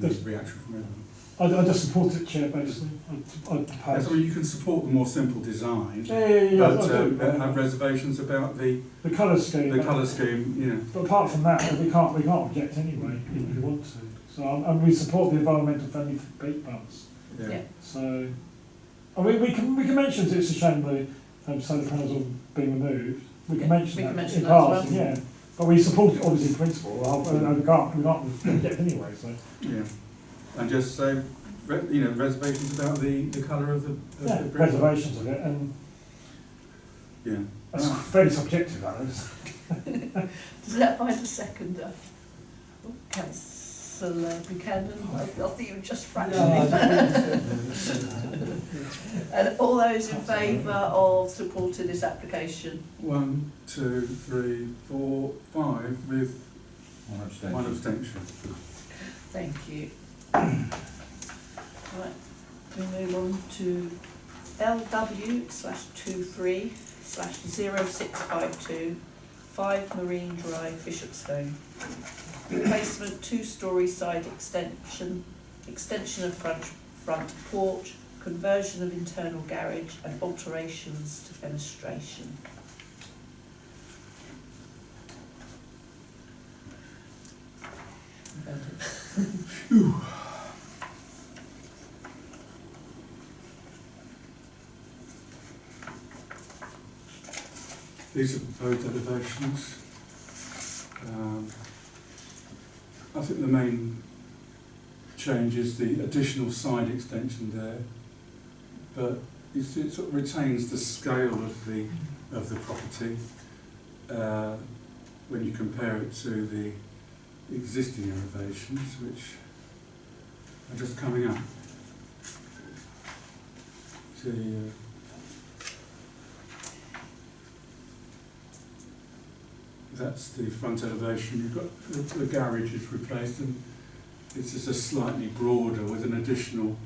the reaction from everyone. I just support it, Chair, basically. I That's why you can support the more simple design, yeah, but I do. have reservations about the colour scheme. colour scheme. You know. But apart from that, we can't object anyway if we want to. So and we support the environmental friendly peat bumps. Yeah. So, I mean, we can mention that it's a shame the solar panels are being removed. We can mention we that can mention in that as passing, well. yeah. But we support it obviously in principle. And we can't object anyway. So Yeah. And just say, reservations about the colour of the brick. reservations of it, and Yeah. that's fairly subjective, that is. Does that find a seconder? Oh, Councillor Buchanan, I think you were just fractionally. And all those in favour of supporting this application? 1, 2, 3, 4, 5 with One abstention. one abstention. Thank you. Right, we move on to LW/23/0652 5 Marine Drive, Bishopstone. Replacement 2-storey side extension of front porch, conversion of internal garage and alterations to fenestration. These are proposed elevations. I think the main change is the additional side extension there, but it sort of retains the scale of the property when you compare it to the existing elevations, which are just coming up. That's the front elevation. You've got the garage is replaced, and it's just a slightly broader with an additional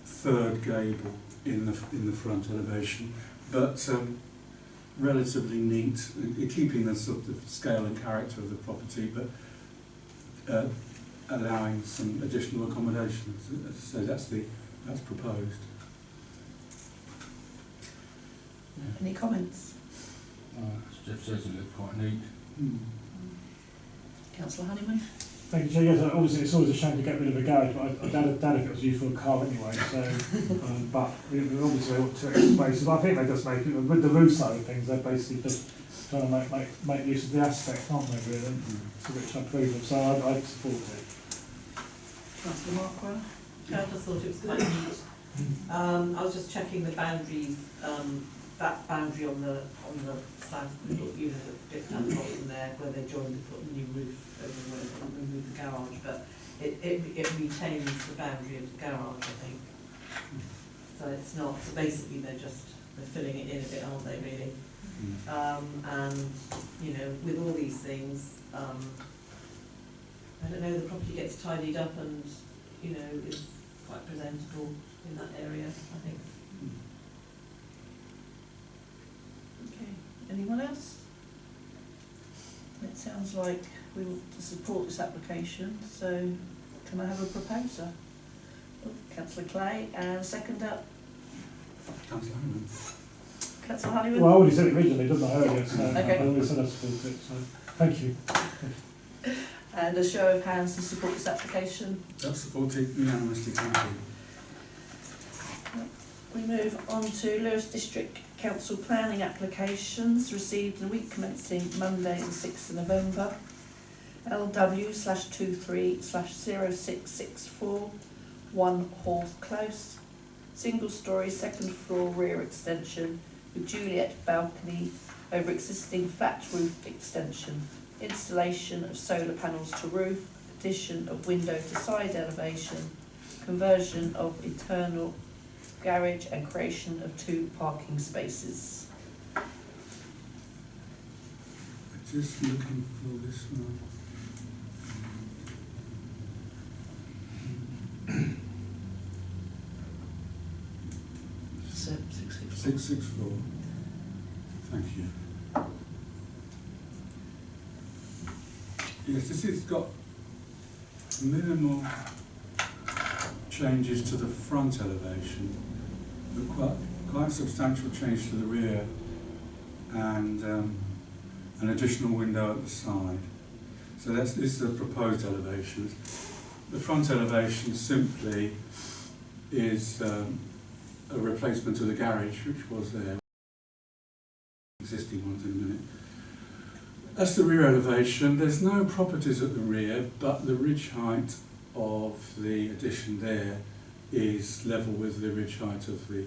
third gable in the front elevation, but relatively neat, keeping the sort of scale and character of the property, but allowing some additional accommodations. So that's proposed. Any comments? Jeff says it looked quite neat. Councillor Honeyman? Thank you, Chair. Yes, obviously it's always a shame to get rid of a garage, but I doubt if it was used for a car anyway. So, but we obviously want to extra spaces. I think they just make it with the roof side of things. They're basically just trying to make use of the aspect, aren't they? Really, so which I approve of. So I support it. Councillor Markwell? I just thought it was quite neat. I was just checking the boundaries, that boundary on the south, you know, the bit down the bottom there where they joined to put a new roof over where they removed the garage, but it retains the boundary of the garage, I think. So it's not, so basically they're filling it in a bit, aren't they, really? And, you know, with all these things, I don't know, the property gets tidied up and, you know, is quite presentable in that area, I think. Okay, anyone else? It sounds like we want to support this application, so can I have a proposer? Oh, Councillor Clay, and second up, Councillor Honeyman. Councillor Honeyman? Well, I already said it originally, didn't I, earlier? So Okay. I already said I support it. So thank you. And a show of hands to support this application. That's supported unanimously. Thank you. We move on to Lewis District Council planning applications received in the week commencing Monday the 6th of November. LW/23/0664 1 Hawth Close. Single storey second floor rear extension with Juliet balcony over existing flat roof extension. Installation of solar panels to roof, addition of window to side elevation, conversion of internal garage and creation of 2 parking spaces. Just looking for this one. So 664. 664. Thank you. Yes, this has got minimal changes to the front elevation, but quite substantial change to the rear, and an additional window at the side. So this is the proposed elevations. The front elevation simply is a replacement of the garage, which was there, existing ones in a minute. That's the rear elevation. There's no properties at the rear, but the ridge height of the addition there is level with the ridge height of the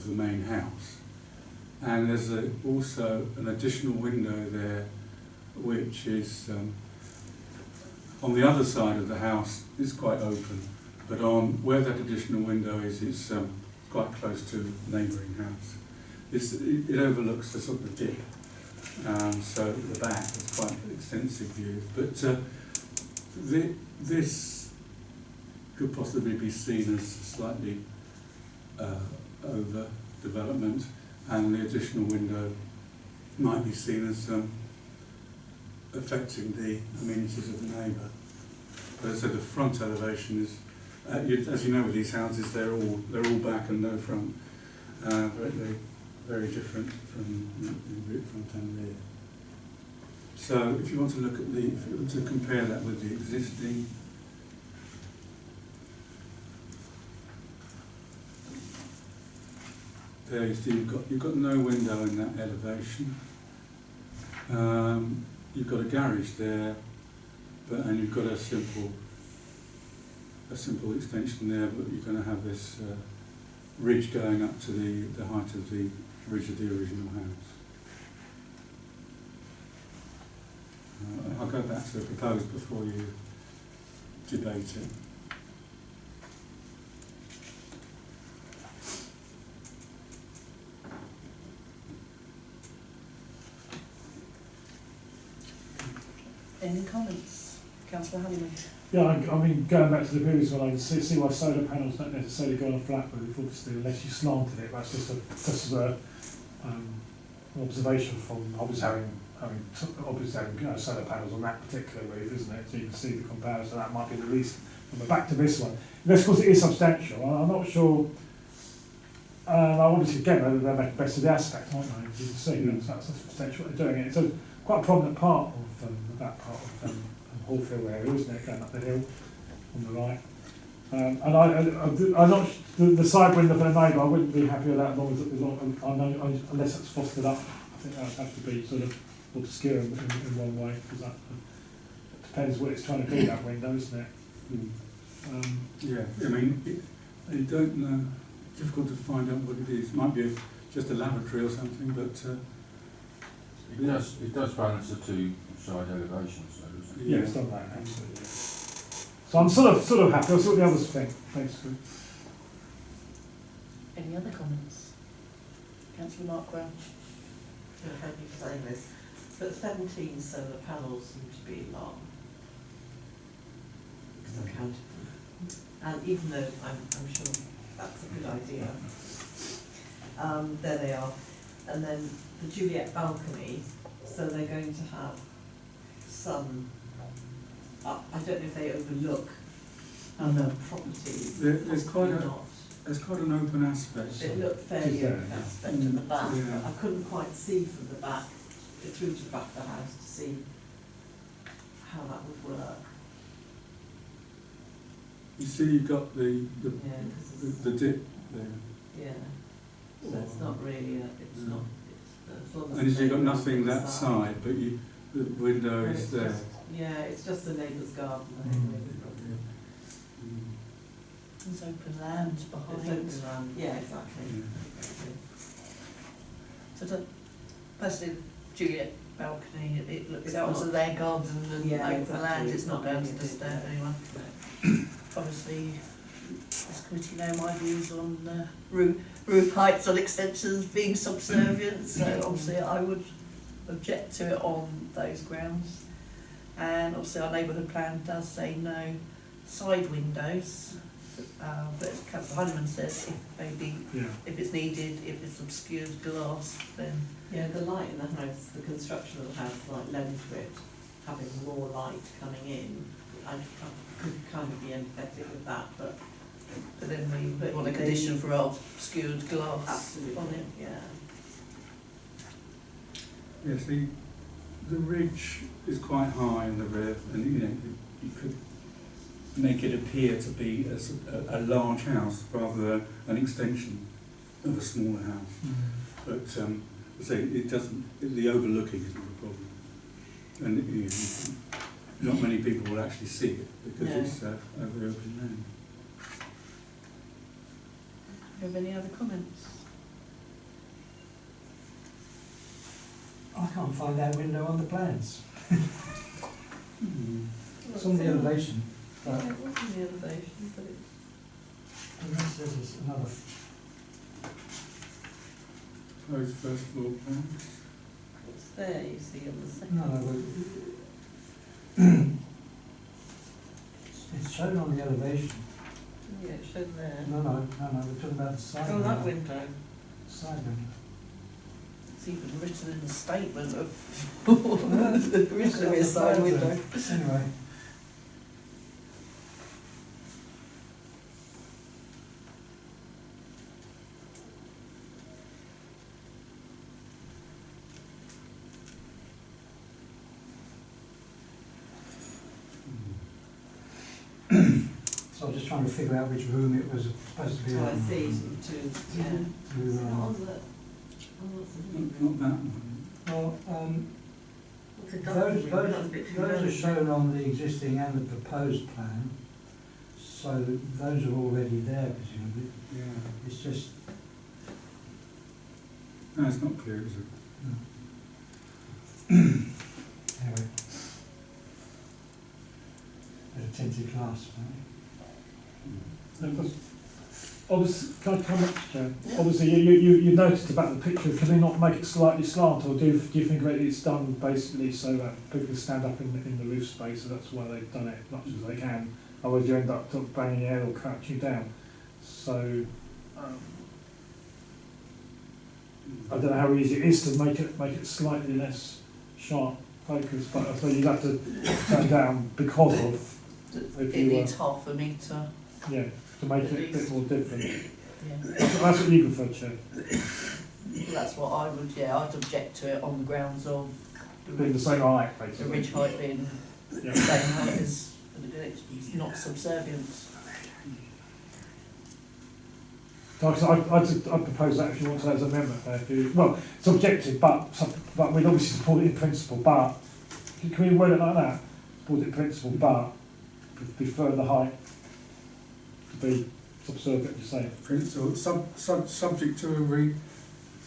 main house. And there's also an additional window there, which is on the other side of the house. It's quite open, but on where that additional window is, it's quite close to the neighbouring house. It overlooks the sort of dip, so at the back it's quite extensive views. But this could possibly be seen as slightly over development, and the additional window might be seen as affecting the amenities of the neighbour. But as I said, the front elevation is, as you know with these houses, they're all back and no front. Very different from the front and rear. So if you want to look at if you want to compare that with the existing, there you see you've got no window in that elevation. You've got a garage there, and you've got a simple extension there, but you're going to have this ridge going up to the height of the ridge of the original house. I'll go back to the proposed before you debate it. Any comments? Councillor Honeyman? Yeah, I mean, going back to the previous one, I can see why solar panels don't necessarily go on a flat roof, obviously, unless you slanted it. That's just an observation from obviously having solar panels on that particular roof, isn't it? So you can see the comparison. That might be the reason. But back to this one. Of course, it is substantial. I'm not sure. Obviously, again, they're making best of the aspect, aren't they? As you can see, that's substantial what they're doing. It's quite a prominent part of that part of Hallfield area, isn't it, going up the hill on the right. And I'm not the side window for the neighbour. I wouldn't be happy with that unless it's fostered up. I think that would have to be sort of obscure in one way, because that depends what it's trying to do, that window, isn't it? Yeah, I mean, you don't know. It's difficult to find out what it is. It might be just a lavatory or something, but it does balance the two side elevations, though, doesn't it? Yeah, it's done that, absolutely. So I'm sort of happy. I'll see what the others think, basically. Any other comments? Councillor Mark Brown? Thank you for saying this. But 17 solar panels seem to be long, because I counted them. And even though I'm sure that's a good idea, there they are. And then the Juliet balcony, so they're going to have some, I don't know if they overlook other properties. there's quite Possibly not. there's quite an open aspect. It looked fairly open aspect at the back, Yeah. but I couldn't quite see from the back, through to the back of the house to see how that would work. You see, you've got the Yeah, 'cause it's, dip there, yeah, so it's not really as long as and you've got the nothing neighbour's that side, but the window Well, is it's there. just- Yeah, it's just the neighbour's garden, I think, maybe, probably. There's open land behind. It's open land, yeah, exactly. So personally, Juliet balcony, it looks It's out not- onto their garden and Yeah, open exactly. land. It's not going to It's not disturb anyone. Obviously, this committee know my views on roof heights on extensions being subservient, so obviously I would object to it on those grounds. And obviously our neighbourhood plan does say no side windows, but as Councillor Honeyman says, if it's needed, if it's obscured glass, then Yeah, the light in the house, the construction of the house, like lend to it, having more light coming in, I could kind of be empathetic with that, but then we But want a they- condition for obscured glass absolutely, on it. yeah. Yes, the ridge is quite high in the rear, and you could make it appear to be as a large house rather than an extension of a smaller house. But so it doesn't. The overlooking is not a problem, and not many people will actually see it because No. it's over open land. Do you have any other comments? I can't find that window on the plans. It's on the elevation, Yeah, but it was in the elevation, but it's unless there's another, Those first floor plans. it's there, you see, on the second. no, it's shown on the elevation. Yeah, it's shown there. No, we're talking about the side Oh, that window. window. Side window. It's even written in the statement of originally a side window. Anyway, so I'm just trying to figure out which room it was supposed to be Oh, I on. see, yeah. To, It's not on the, Not that one. well, it's a double those, window, that's a bit too those low. are shown on the existing and the proposed plan, so those are already there presumably. Yeah. It's just, No, it's not clear, is it? anyway. Bit of tinted glass, apparently. Obviously, can I come back, Joe? Obviously, you noticed about the picture. Can they not make it slightly slant, or do you think that it's done basically so that people can stand up in the roof space? So that's why they've done it as much as they can. Otherwise, you end up sort of banging your head or crouching you down. So I don't know how easy it is to make it slightly less sharp focus, but I suppose you'd have to turn down because of It needs half a metre. yeah. To make At it a bit least. more different. Yeah. That's what you prefer, Chair. That's what I would, I'd object to it on the grounds of Being the same height, the basically. ridge height being the Yeah. same height as it's not subservient. So I'd propose that if you want to as an amendment there. Well, it's objective, but we'd obviously support it in principle, but can we word it like that? Support it in principle, but prefer the height to be subservient, you say. Principle, subject to a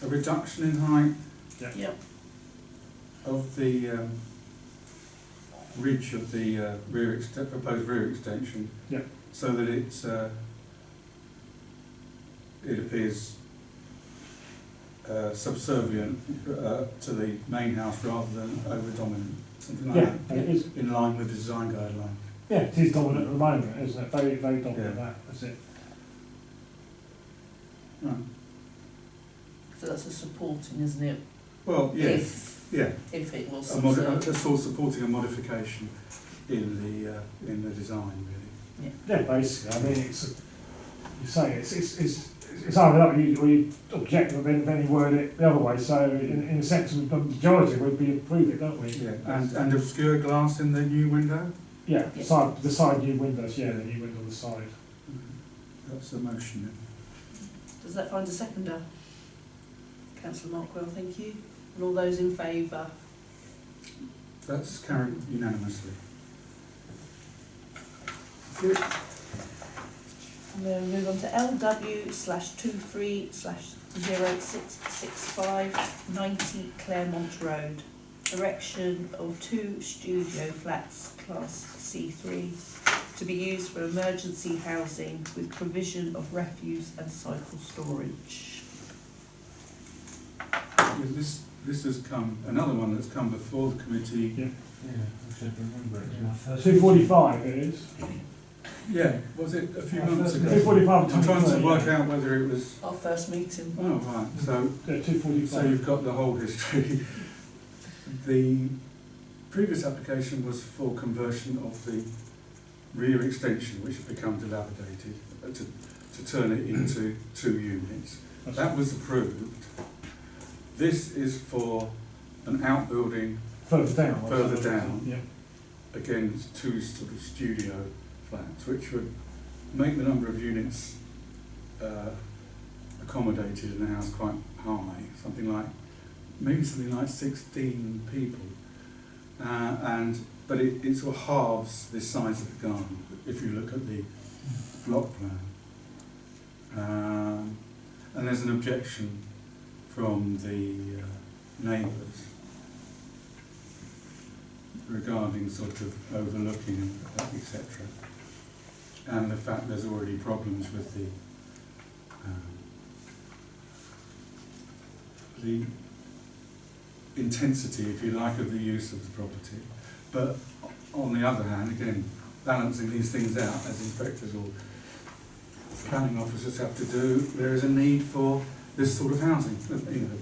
reduction in height Yep. of the ridge of the proposed rear extension. Yeah. So that it appears subservient to the main house rather than over dominant, something like Yeah, that. it is. In line with the design guideline. Yeah, it is dominant at the moment, isn't it? Very, very dominant. Yeah. That's it. Right. So that's a supporting, isn't it? Well, If if it will a subserve. sort of supporting a modification in the design, really. Yeah, basically. I mean, you say it's either that or you object, but then you word it the other way. So in a sense, the majority would be approve it, don't we? Yeah, and obscure glass in the new window. Yeah, Yeah. the side new windows. Yeah, the new window on the side. That's the motion. Then. Does that find a seconder? Councillor Markwell, thank you. And all those in favour? That's carried unanimously. Good. And then we move on to LW/23/0665 90 Claremont Road. Erection of 2 studio flats, class C3, to be used for emergency housing with provision of refuse and cycle storage. This has come, another one that's come before the committee. Yeah. Yeah, I should remember it. In our first 245 it is. Yeah, was it a few Yeah, months first ago? 245 I'm trying to 23, work yeah. out whether it was. Our first meeting. Oh, right. So Yeah, 245. So you've got the whole history. The previous application was for conversion of the rear extension, which had become dilapidated, to turn it into 2 units. That was approved. This is for an outbuilding, Further down. Further down. Yeah. again, 2 sort of studio flats, which would make the number of units accommodated in the house quite high, maybe something like 16 people. But it sort of halves the size of the garden if you look at the block plan. And there's an objection from the neighbours regarding sort of overlooking, etc. And the fact there's already problems with the intensity, if you like, of the use of the property. But on the other hand, again, balancing these things out, as inspectors or planning officers have to do, there is a need for this sort of housing, a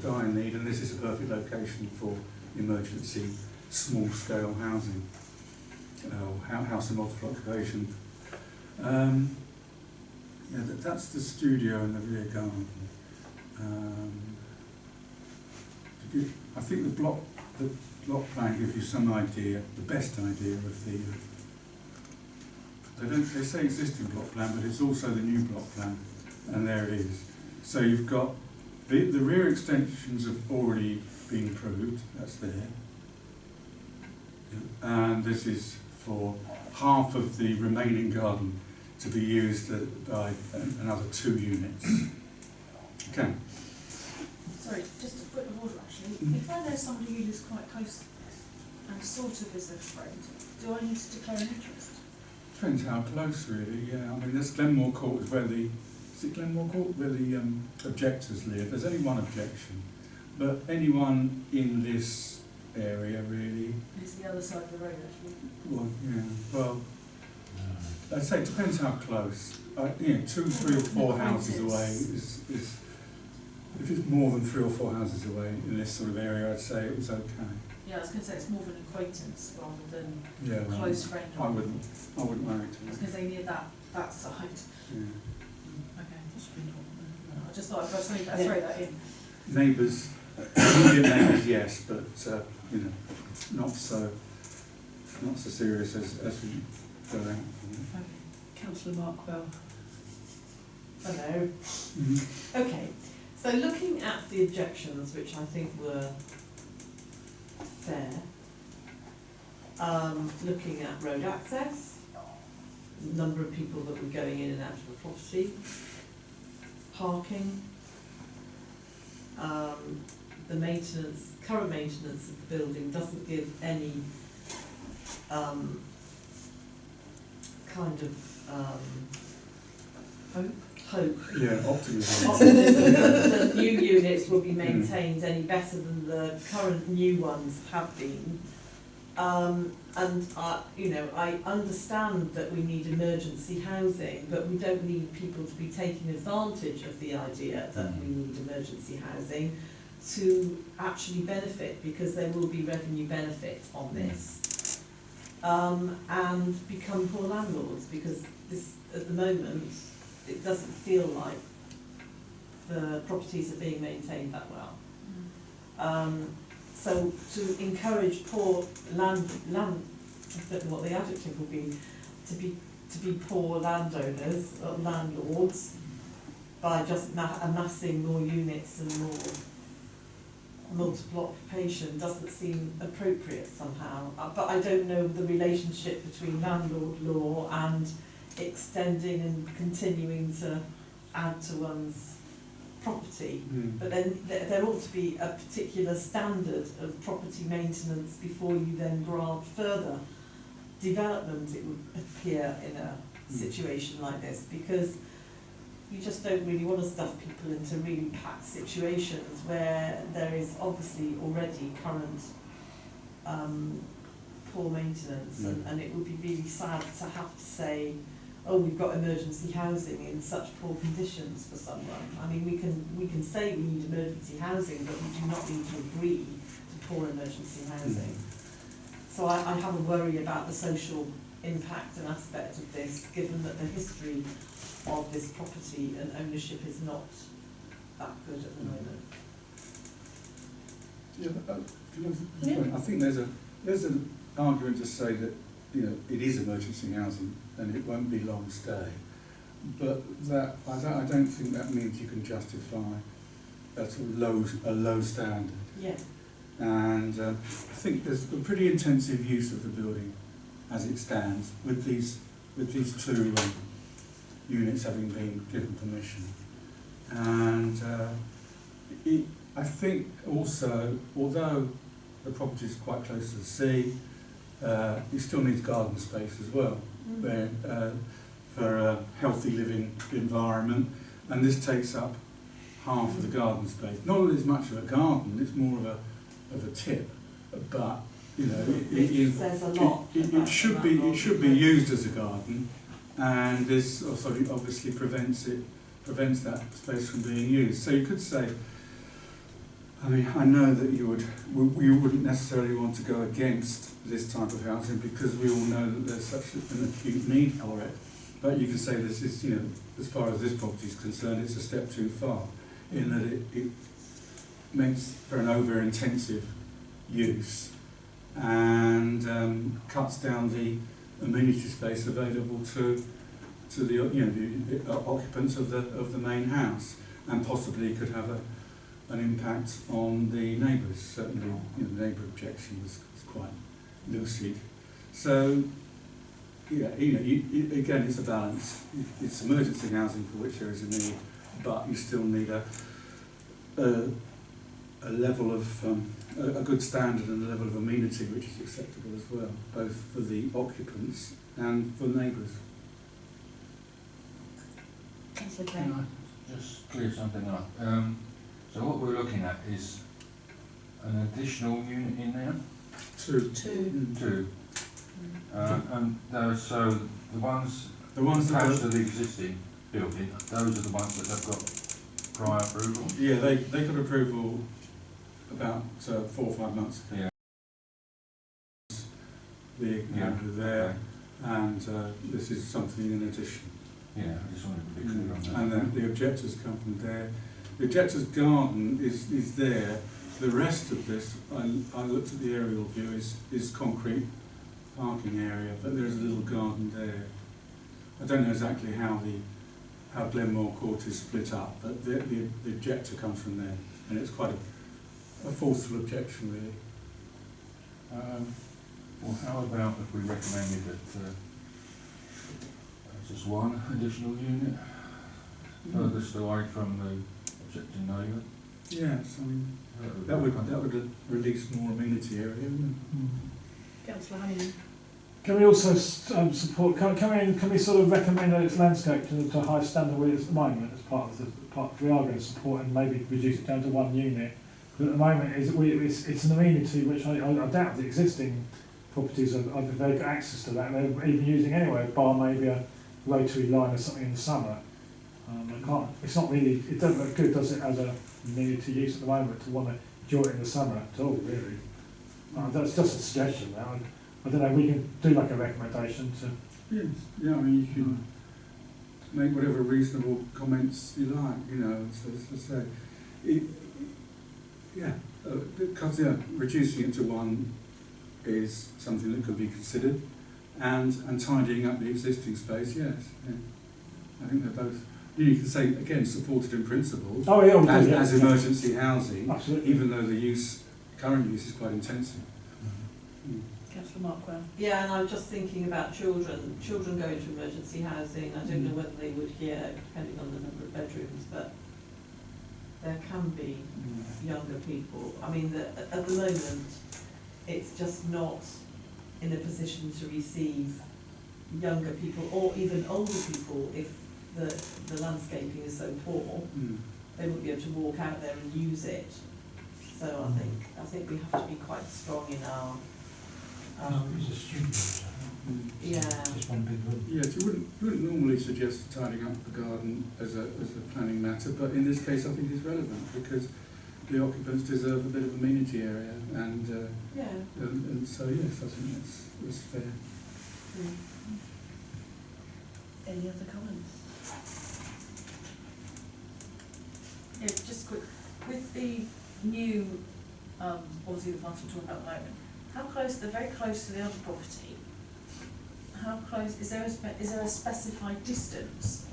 dire need, and this is a perfect location for emergency small-scale housing, house and multiple occupation. That's the studio and the rear garden. I think the block plan gives you some idea, the best idea of the. They say existing block plan, but it's also the new block plan, and there it is. So you've got the rear extensions have already been approved. That's there, and this is for half of the remaining garden to be used by another 2 units. Okay. Sorry, just a point of order actually. If I know somebody who lives quite close to this and sort of is a friend, do I need to declare an interest? Depends how close, really. Yeah, I mean, there's Glenmore Court is where the objectors live. There's only one objection, but anyone in this area really. It's the other side of the road actually. Well, yeah. Well, I'd say it depends how close. 2, 3 or 4 houses away is. If it's more than 3 or 4 houses away in this sort of area, I'd say it was okay. Yeah, I was going to say it's more of an acquaintance rather than Yeah, a close friend. I wouldn't marry I was to going to say near that side. Yeah. Okay. I just thought I'd throw that in. Neighbours, immediate neighbours, yes, but not so serious as we go out. Councillor Markwell. Hello. Okay, so looking at the objections, which I think were fair, looking at road access, the number of people that were going in and out of the property, parking, the current maintenance of the building doesn't give any kind of hope. Yeah, optimism. Optimism that the new units will be maintained any better than the current new ones have been. I understand that we need emergency housing, but we don't need people to be taking advantage of the idea that we need emergency housing to actually benefit, because there will be revenue benefit on this, and become poor landlords, because this, at the moment, it doesn't feel like the properties are being maintained that well. So to encourage poor land, I don't know what the adjective would be, to be poor landowners, or landlords, by just amassing more units and more multiple occupation doesn't seem appropriate somehow. But I don't know the relationship between landlord law and extending and continuing to add to one's property. But then there ought to be a particular standard of property maintenance before you then grant further development it would appear in a situation like this, because you just don't really want to stuff people into really packed situations where there is obviously already current poor maintenance, and it would be really sad to have to say, oh, we've got emergency housing in such poor conditions for someone. I mean, we can say we need emergency housing, but we do not need to agree to poor emergency housing. So I have a worry about the social impact and aspect of this, given that the history of this property and ownership is not that good at the moment. Yeah, I think there's an argument to say that, you know, it is emergency housing and it won't be long stay, but that I don't think that means you can justify a sort of low standard. Yeah. And I think there's a pretty intensive use of the building as it stands, with these two units having been given permission. And I think also, although the property is quite close to the sea, it still needs garden space as well, for a healthy living environment, and this takes up half of the garden space. Not as much of a garden, it's more of a tip, but you know, it should be used as a garden, and this obviously prevents that space from being used. So you could say, I mean, I know that you wouldn't necessarily want to go against this type of housing because we all know that there's such an acute need for it. But you could say this is, you know, as far as this property is concerned, it's a step too far, in that it makes for an over-intensive use and cuts down the amenity space available to the, you know, the occupants of the main house, and possibly could have an impact on the neighbours. Certainly, you know, the neighbour objection was quite lucid. So, yeah, you know, again, it's a balance. It's emergency housing for which there is a need, but you still need a level of a good standard and a level of amenity which is acceptable as well, both for the occupants and for neighbours. That's okay. Can I just clear something up? So what we're looking at is an additional unit in there? Two. Two. And those, so the ones attached to the existing building, those are the ones that have got prior approval? Yeah, they got approval about 4 or 5 months ago. Yeah. There, and this is something in addition. Yeah, I just wanted to be clear on that. And then the objectors come from there. The objectors' garden is there. The rest of this, I looked at the aerial view, is concrete parking area, but there is a little garden there. I don't know exactly how Glenmore Court is split up, but the objector comes from there, and it's quite a forceful objection, really. Well, how about if we recommended that just one additional unit, furthest away from the objecting neighbour? Yes, I mean, that would release more amenity area, wouldn't it? Councillor Honeyman. Can we also support? Can we sort of recommend that it's landscaped to a high standard where it's at the moment as part of the part? We are going to support and maybe reduce it down to one unit. But at the moment, it's an amenity which I doubt the existing properties have very good access to that. And they're even using anyway, bar maybe a rotary line or something in the summer. It's not really. It doesn't look good, does it, as a amenity use at the moment to want to enjoy it in the summer at all, really. That's just a suggestion now. I don't know, we can do like a recommendation to... Yes, yeah, I mean, you can make whatever reasonable comments you like, you know, so to say. Because reducing it to one is something that could be considered, and tidying up the existing space, yes. Yeah. I think they're both, you can say, again, supported in principle, as emergency housing, absolutely, even though the current use is quite intensive. Councillor Markwell. Yeah, and I'm just thinking about children. Children go into emergency housing. I don't know whether they would here, depending on the number of bedrooms, but there can be younger people. I mean, at the moment, it's just not in a position to receive younger people or even older people if the landscaping is so poor. They wouldn't be able to walk out there and use it. So I think we have to be quite strong in our It's a student. yeah. Just one big room. Yes, you wouldn't normally suggest tidying up the garden as a planning matter, but in this case I think it's relevant because the occupants deserve a bit of amenity area and so yes, I think that's fair. Any other comments? Yeah, just quick, with the new, obviously the ones we're talking about at the moment, how close, they're very close to the other property. How close, is there a specified distance?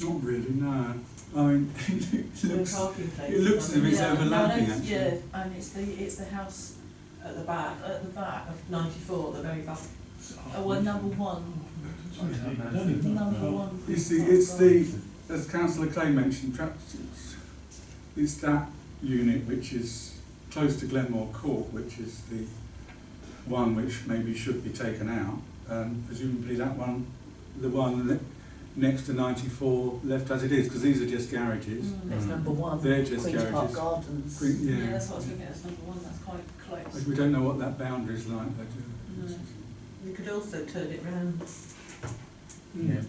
Not really, no. I mean, it looks as if it's Yeah, overlapping no, actually. yeah, and it's the house At the back at the back. of 94, the very back. Oh, well, number one. Number one. You see, it's the, as Councillor Clay mentioned, perhaps it's that unit which is close to Glenmore Court, which is the one which maybe should be taken out. Presumably that one, the one next to 94 left as it is, because these are just garages. That's number one. They're just Queen's Park garages. Gardens. Yeah, that's what I was looking at, it's number one, that's quite close. We don't know what that boundary is like, though, do we? No. You could also turn it round, Yeah.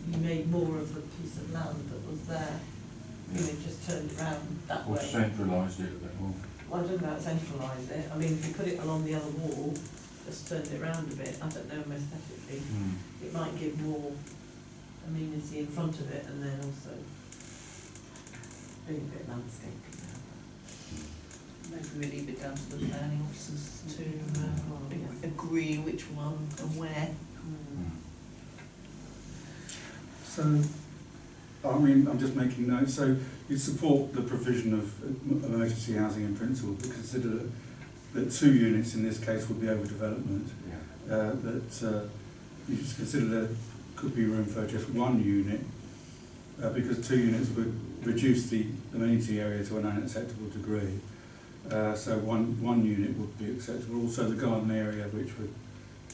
you made more of the piece of land that was there. You know, just turned it round that Or way. centralised it a bit more. Well, I don't know about centralise it. I mean, if you put it along the other wall, just turned it round a bit, I don't know, aesthetically. It might give more amenity in front of it and then also doing a bit of landscaping. Maybe we leave it down to the planning officers to agree which one and where. So, I mean, I'm just making notes. So, you support the provision of emergency housing in principle, but consider that 2 units in this case would be overdevelopment. That you just consider there could be room for just 1 unit, because 2 units would reduce the amenity area to an unacceptable degree. So one unit would be acceptable. Also, the garden area which would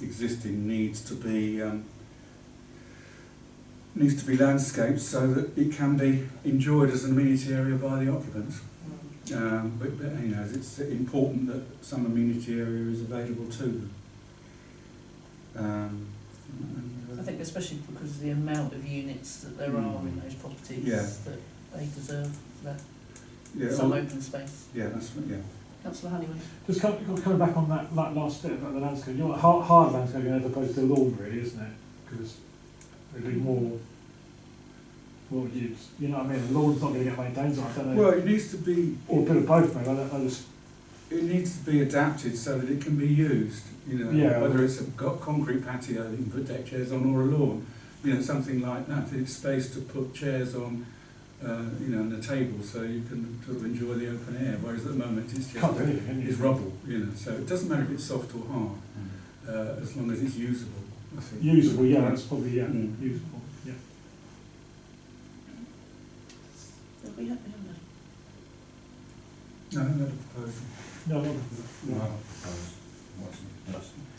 existing needs to be landscaped so that it can be enjoyed as an amenity area by the occupants. But you know, it's important that some amenity area is available to them. I think especially because of the amount of units that there are in those properties, that they deserve that some open space. Yeah, that's yeah. Councillor Honeyman. Just coming back on that last bit about the landscape, you want hard landscaping as opposed to lawn, really, isn't it? Because there'd be more use. You know what I mean? The lawn's not going to get maintained, so I don't know. Well, it needs to be. Or a bit of both, maybe. It needs to be adapted so that it can be used. You know, Yeah, whether it's got concrete patio that you can put deck chairs on, or a lawn. You know, something like that. It's space to put chairs on. You know, and the table, so you can sort of enjoy the open air. Whereas at the moment it's just it's rubble. You know, so it doesn't matter if it's soft or hard, as long as it's usable. I think. Usable, yeah, that's probably usable. Yeah. Have we had No, I haven't had a proposal. No.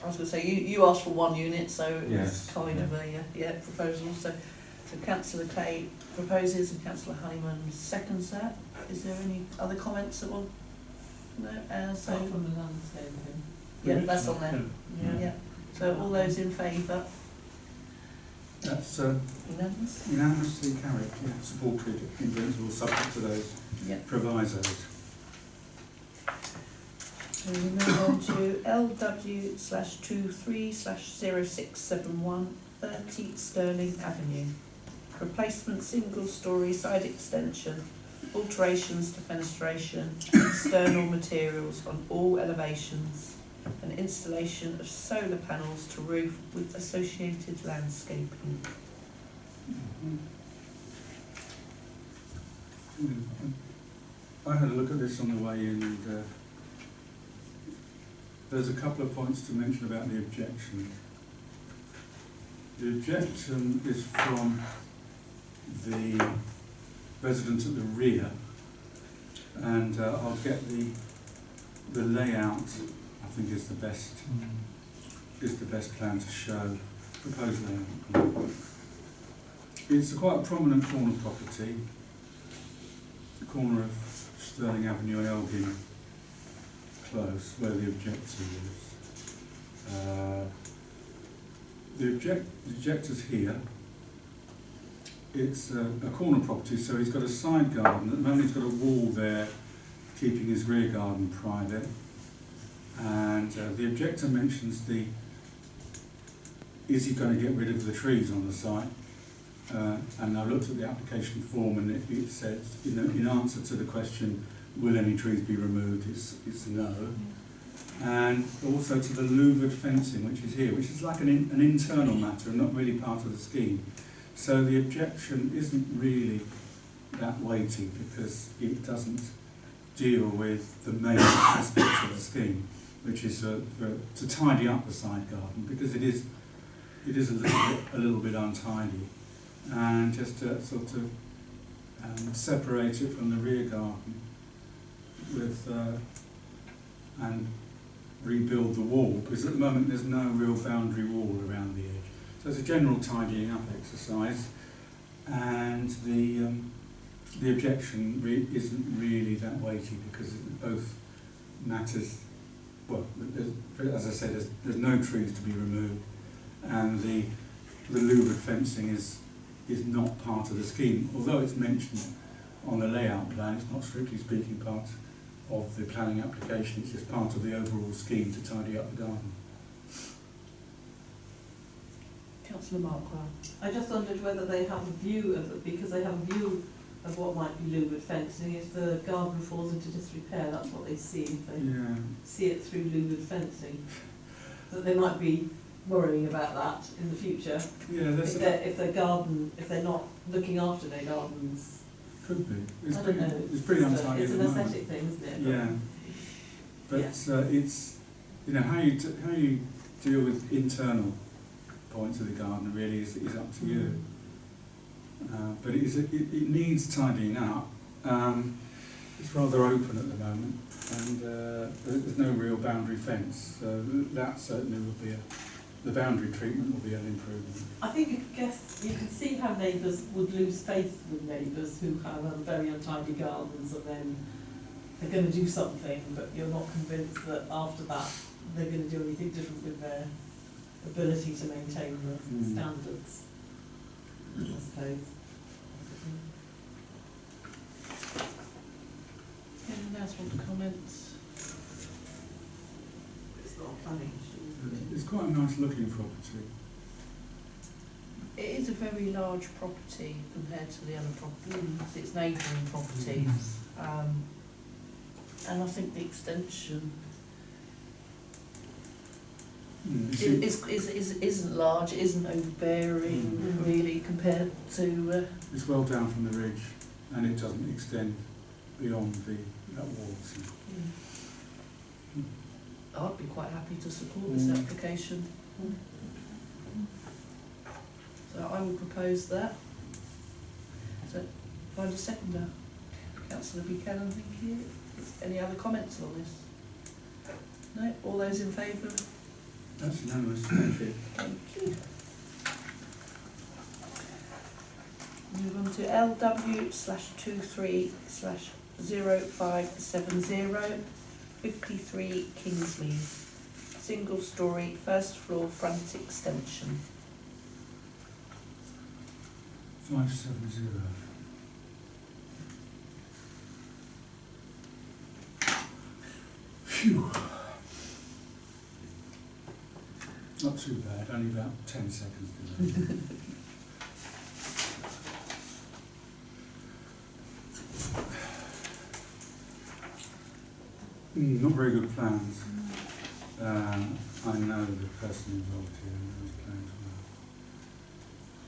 I was going to say, you asked for 1 unit, so it Yes. was kind of a proposal. So Councillor Clay proposes and Councillor Honeyman seconds that. Is there any other comments that will? No? So From the landscaping. yeah, that's on there. Yeah. So all those in favour? That's Unanimous? unanimously carried. Yeah, supported in principle, subject to those provisos. So we move on to LW/23/0671 30 Sterling Avenue. Replacement single-storey side extension, alterations to fenestration, external materials on all elevations, and installation of solar panels to roof with associated landscaping. I had a look at this on the way in, and there's a couple of points to mention about the objection. The objection is from the resident at the rear, and I'll get the the layout, I think, is the best plan to show, proposed layout. It's quite a prominent corner property, the corner of Stirling Avenue and Elgin Close, where the objector lives. The objector's here. It's a corner property, so he's got a side garden. At the moment he's got a wall there, keeping his rear garden private. And the objector mentions is he going to get rid of the trees on the site? And I looked at the application form, and it says, in answer to the question, will any trees be removed, it's a no. And also to the louvered fencing, which is here, which is like an internal matter and not really part of the scheme. So the objection isn't really that weighty because it doesn't deal with the main aspects of the scheme, which is to tidy up the side garden, because it is a little bit untidy, and just to sort of separate it from the rear garden with and rebuild the wall, because at the moment there's no real boundary wall around the edge. So it's a general tidying up exercise, and the objection isn't really that weighty because both matters. Well, as I said, there's no trees to be removed, and the louvered fencing is not part of the scheme, although it's mentioned on the layout plan. It's not strictly speaking part of the planning application. It's just part of the overall scheme to tidy up the garden. Councillor Markwell. I just wondered whether they have a view of it, because they have a view of what might be louvered fencing. If the garden falls into disrepair, that's what they see if they see it through louvered fencing. That they might be worrying about that in the future. Yeah, if they're not looking after their gardens. Could be. It's I pretty, don't know. it's pretty untidy It's at an the moment. aesthetic thing, isn't it? Yeah, but it's how you deal with internal points of the garden really is up to you. But it needs tidying up. It's rather open at the moment, and there's no real boundary fence, so that certainly would be the boundary treatment will be an improvement. I guess you can see how neighbours would lose faith with neighbours who have very untidy gardens, and then they're going to do something, but you're not convinced that after that they're going to do anything different with their ability to maintain the standards, I suppose. Anyone else want to comment? It's not a planning issue. It's quite a nice looking property. It is a very large property compared to the other properties, its neighbouring properties. And I think the extension isn't large, it isn't overbearing really compared to... It's well down from the ridge, and it doesn't extend beyond that wall. So. I'd be quite happy to support this application. So I will propose that. So find a seconder. Councillor Buchanan, thank you. Any other comments on this? No? All those in favour? That's unanimous. Thank you. Thank you. Move on to LW/23/0570, 53 Kingsley, single storey, first floor front extension. 570. Phew. Not too bad, only about 10 seconds delay. Not very good plans. I know the person involved here and those plans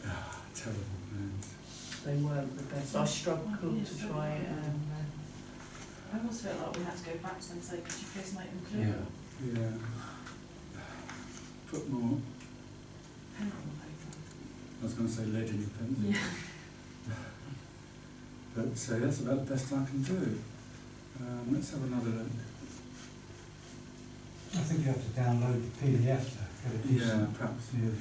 were terrible plans. They weren't the best. I struggled to try it. I almost felt like we had to go back to them and say, could you please make them clear? Yeah. Put more, Pen on the paper. I was going to say lead in your pencil. Yeah. But that's about the best I can do. Let's have another look. I think you have to download the PDF to get a Yeah, decent perhaps. view of it.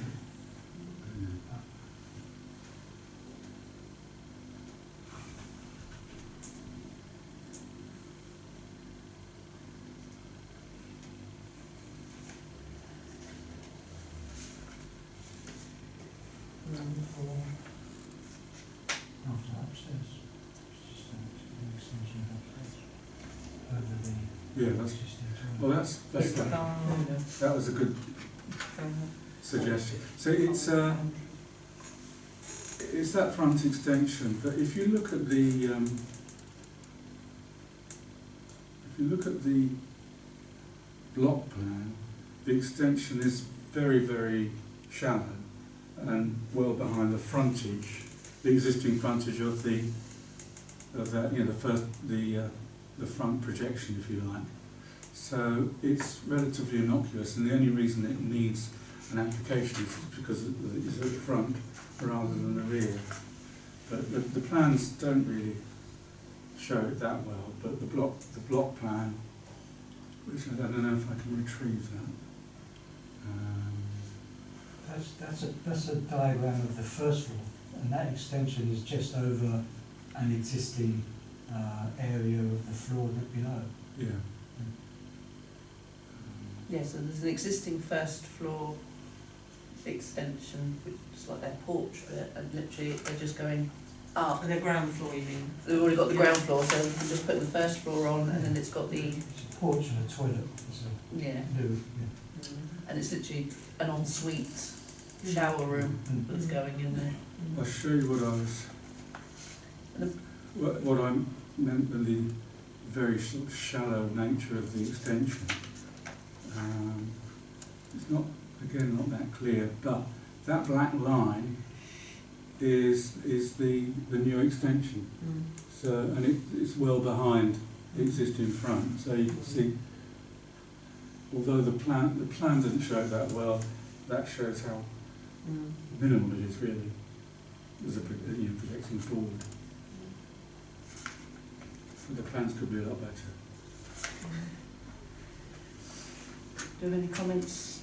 After upstairs, it's just an extension of upstairs over the Yeah, that's, existing toilet. well, that was a good suggestion. So it's that front extension, but if you look at the block plan, the extension is very, very shallow and well behind the frontage, the existing frontage of that, you know, the front projection, if you like. So it's relatively innocuous, and the only reason it needs an application is because it's at the front rather than the rear. But the plans don't really show it that well, but the block plan, which I don't know if I can retrieve that. That's a diagram of the first floor, and that extension is just over an existing area of the floor below. Yeah. Yeah, so there's an existing first floor extension, which is like their porch bit, and literally they're just going up. And the ground floor, you mean? They've already got the ground floor, so you can just put the first floor on, and then it's got the, It's a porch and a toilet. It's a yeah, new, yeah. and it's literally an ensuite shower room that's going in there. I'll show you what I meant with the very sort of shallow nature of the extension. It's not that clear, but that black line is the new extension. So, and it's well behind the existing front. So you can see, although the plan doesn't show it that well, that shows how minimal it is really, as projecting forward. So the plans could be a lot better. Do you have any comments?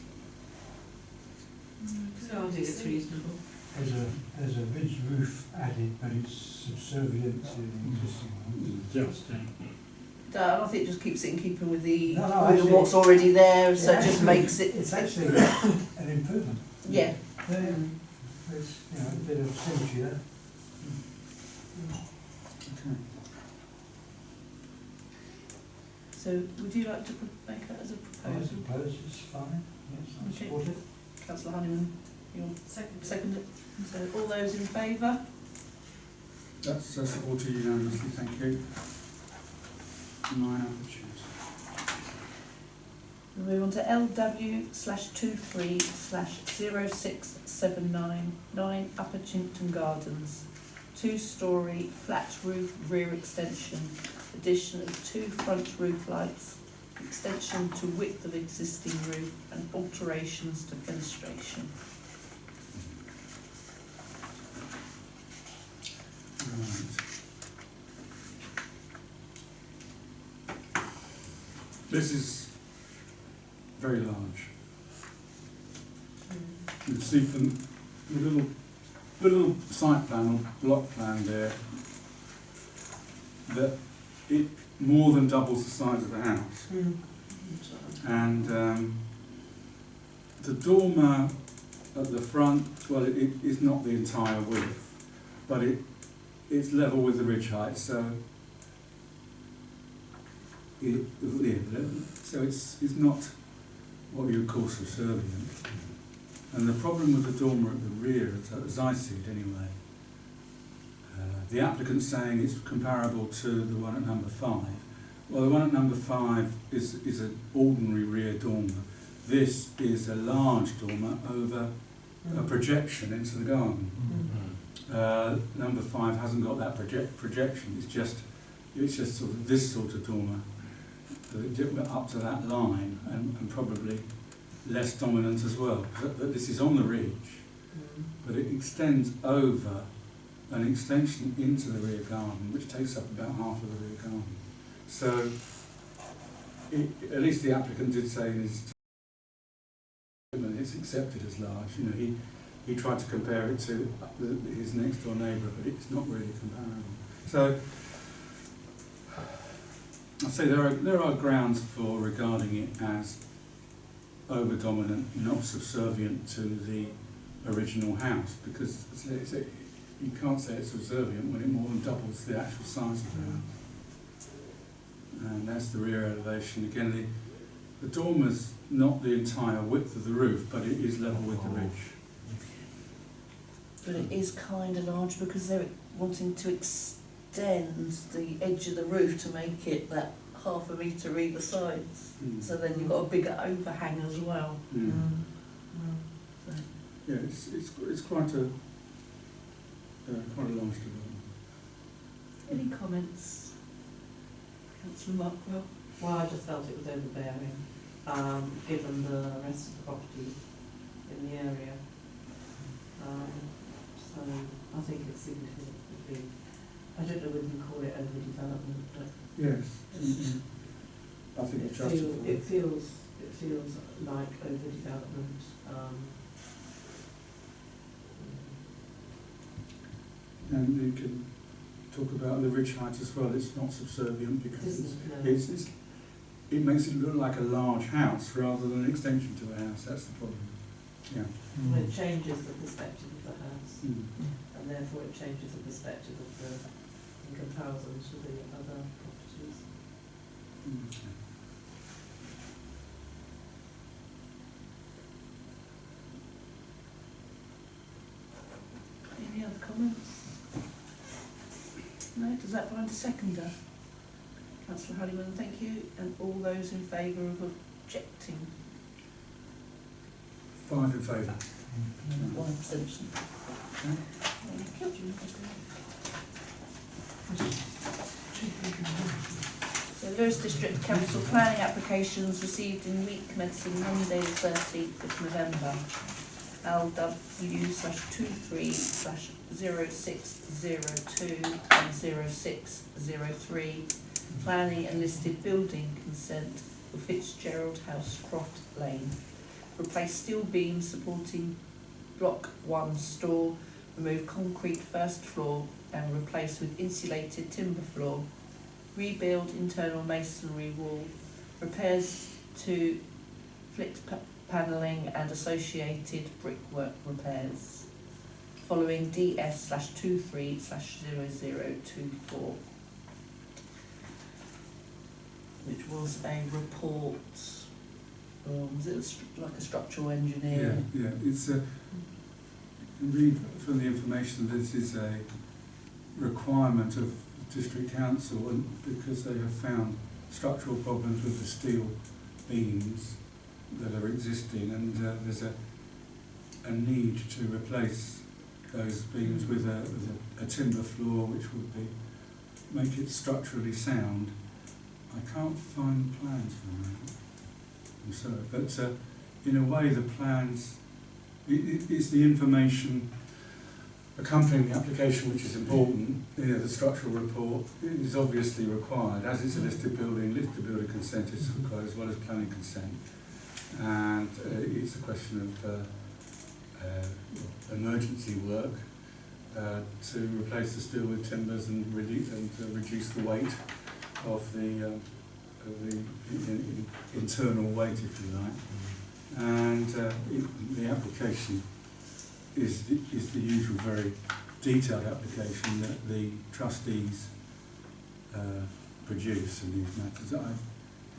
No, I think it's reasonable. There's a ridge roof added, but it's subservient to the existing one. Just, I don't think it just keeps it in keeping with the No, with actually- what's already there, so it just actually, makes it. It's actually an improvement. Yeah. Yeah, there's, you know, a bit of symmetry there. Okay. So would you like to make that as a I proposal? suppose it's fine, yes, I Okay. support it. Councillor Honeyman, you want Second. second it? So all those in favour? That's supported unanimously, thank you. 9 attitudes. We move on to LW/23/06799 Upper Chimpton Gardens. 2-storey flat roof rear extension, addition of 2 front roof lights, extension to width of existing roof and alterations to fenestration. Right. This is very large. You can see from the little site plan or block plan there that it more than doubles the size of the house. And the dormer at the front, well, it is not the entire width, but it's level with the ridge height, so it's not what you would call subservient. And the problem with the dormer at the rear, as I see it anyway, the applicant's saying it's comparable to the one at number 5. Well, the one at number 5 is an ordinary rear dormer. This is a large dormer over a projection into the garden. Number 5 hasn't got that projection. It's just sort of this sort of dormer up to that line, and probably less dominant as well. But this is on the ridge, but it extends over an extension into the rear garden, which takes up about half of the rear garden. So at least the applicant did say in his statement it's accepted as large. You know, he tried to compare it to his next door neighbour, but it's not really comparable. So I say there are grounds for regarding it as over dominant, not subservient to the original house, because you can't say it's subservient when it more than doubles the actual size of the house. And that's the rear elevation. Again, the dormer's not the entire width of the roof, but it is level with the ridge. But it is kind of large because they're wanting to extend the edge of the roof to make it that half a metre either sides. So then you've got a bigger overhang as well. So. Yeah, it's quite a large development. Any comments? Councillor Markwell? Well, I just felt it was overbearing, given the rest of the property in the area. So I think it's significantly, I don't know whether you call it overdevelopment, but Yes. I think it's justified. it feels like overdevelopment. And you can talk about the ridge height as well. It's not subservient because it makes it look like a large house rather than an extension to a house. That's the problem. Yeah. It changes the perspective of the house, and therefore it changes the perspective of in comparison to the other properties. Okay. Any other comments? No? Does that find a seconder? Councillor Honeyman, thank you. And all those in favour of objecting? 5 in favour. One abstention. Thank you. So Lewis District Council planning applications received in week commencing Monday the 13th of November. LW/23/0602 and 0603. Planning and listed building consent for Fitzgerald House, Croft Lane. Replace steel beams supporting block 1 store, remove concrete first floor and replace with insulated timber floor. Rebuild internal masonry wall. Repairs to flicked panelling and associated brickwork repairs. Following DS/23/0024. Which was a report, was it like a structural engineer? Yeah. It's you can read from the information that this is a requirement of District Council, and because they have found structural problems with the steel beams that are existing, and there's a need to replace those beams with a timber floor, which would make it structurally sound. I can't find plans for that. I'm sorry, but in a way, the plans it's the information accompanying the application which is important. You know, the structural report is obviously required, as it's a listed building. Listed building consent is required as well as planning consent, and it's a question of emergency work to replace the steel with timbers and reduce the weight of the internal weight, if you like. And the application is the usual very detailed application that the trustees produce in these matters.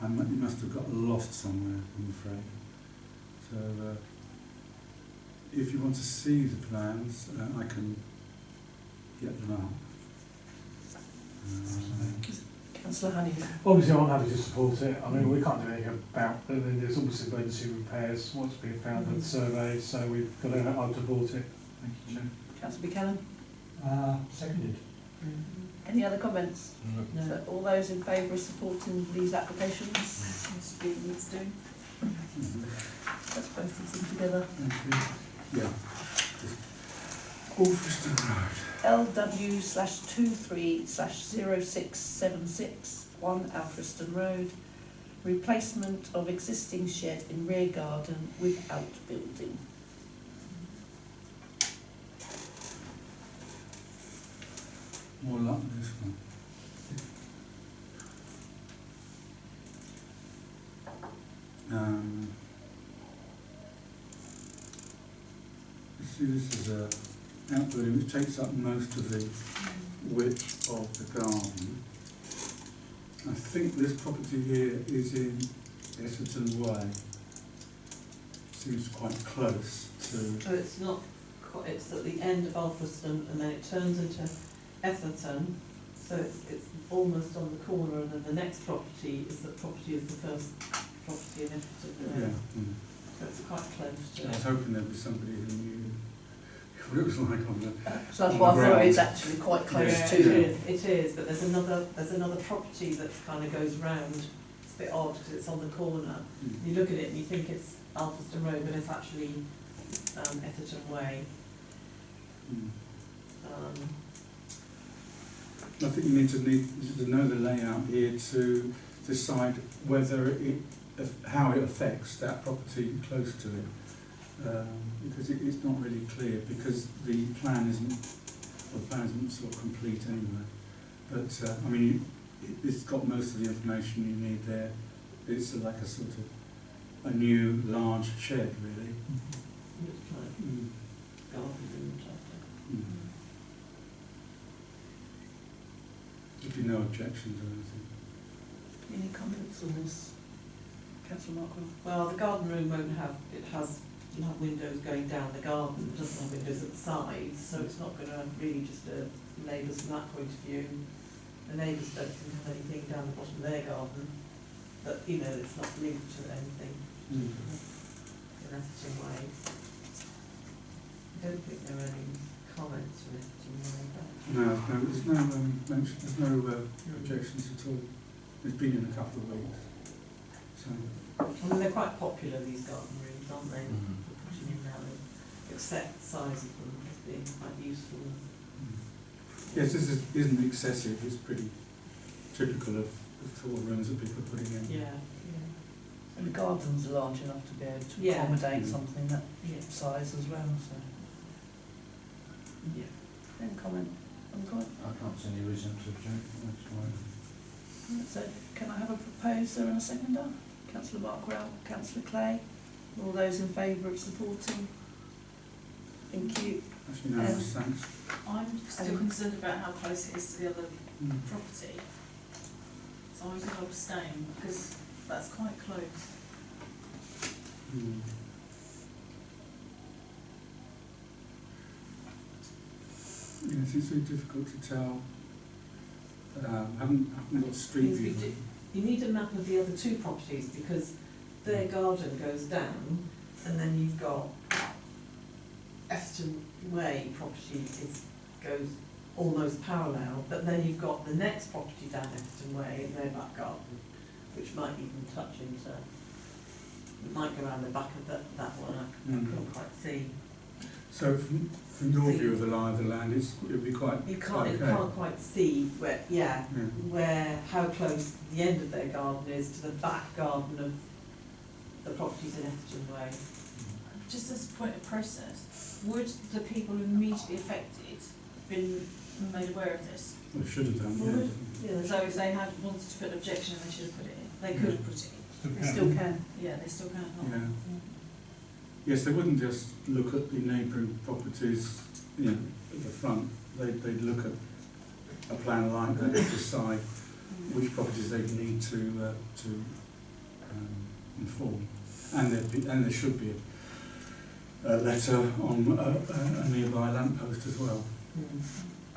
I must have got lost somewhere, I'm afraid. So if you want to see the plans, I can get them out. Councillor Honeyman. Obviously, I'm happy to support it. I mean, we can't do anything about it. There's obviously emergency repairs, what's being found with the survey, so we've got to support it. Thank you, Chair. Councillor Buchanan. Seconded. Any other comments? No. So all those in favour of supporting these applications? Seems to be needs doing. Let's both of them together. Thank you. Yeah. Alfriston Road. LW/23/0676 1 Alfriston Road. replacement of existing shed in rear garden with outbuilding. More luck with this one. This is a outbuilding which takes up most of the width of the garden. I think this property here is in Esserton Way. Seems quite close to. So it's not quite, it's at the end of Alfriston and then it turns into Etherton, so it's almost on the corner, and then the next property is the first property in Etherton. Yeah. So it's quite close to I was hoping there'd be somebody who knew what it was like on the. So that's On why I the thought ground. it's actually quite close Yeah, to. it is, but there's another property that kind of goes round. It's a bit odd because it's on the corner. You look at it and you think it's Alfriston Road, but it's actually Etherton Way. I think you need to know the layout here to decide whether how it affects that property close to it, because it's not really clear, because the plan isn't sort of complete anyway. But I mean, it's got most of the information you need there. It's like a sort of a new large shed, really. Looks like garden room type thing. If you no objections or anything. Any comments on this, Councillor Markwell? Well, the garden room won't have, you'll have windows going down the garden, it doesn't have windows at the sides, so it's not going to really disturb neighbours from that point of view. The neighbours don't seem to have anything down the bottom of their garden, but you know, it's not linked to anything in Etherton Way. I don't think there are any comments from Etherton Way. There's no mention, there's no objections at all. It's been in a couple of weeks. So. I mean, they're quite popular, these garden rooms, aren't they? For putting in now, they accept the size of them as being quite useful. Yes, this isn't excessive, it's pretty typical of the sort of rooms that people are putting in. Yeah, And the gardens are large enough to be able to Yeah. accommodate something that yeah, size as well, so. yeah. Any comment? I can't see any reason to object, that's fine. So can I have a proposer and a seconder? Councillor Markwell, Councillor Clay, all those in favour of supporting? Thank you. That's unanimous, thanks. I'm still concerned about how close it is to the other property. So I'm going to abstain because that's quite close. Yes, it's very difficult to tell. Haven't got street Means we view. do- You need a map of the other two properties because their garden goes down and then you've got Efton Way property goes almost parallel, but then you've got the next property down Efton Way in their back garden, which might even touch into, it might go around the back of that one, I couldn't quite see. So from your view of the lie of the land, it would be quite You can't, okay. you can't quite see where, how close the end of their garden is to the back garden of the properties in Efton Way. Just as a point of process, would the people immediately affected been made aware of this? Well, should have done, Would- yeah. Yeah, So if they had wanted to put an objection, they should have put it in. They could have put it in. They still can. Yeah, they still can. Yeah. Yes, they wouldn't just look at the neighbouring properties, you know, at the front. They'd look at a plan like that and decide which properties they need to inform. And there should be a letter on a nearby lamppost as well.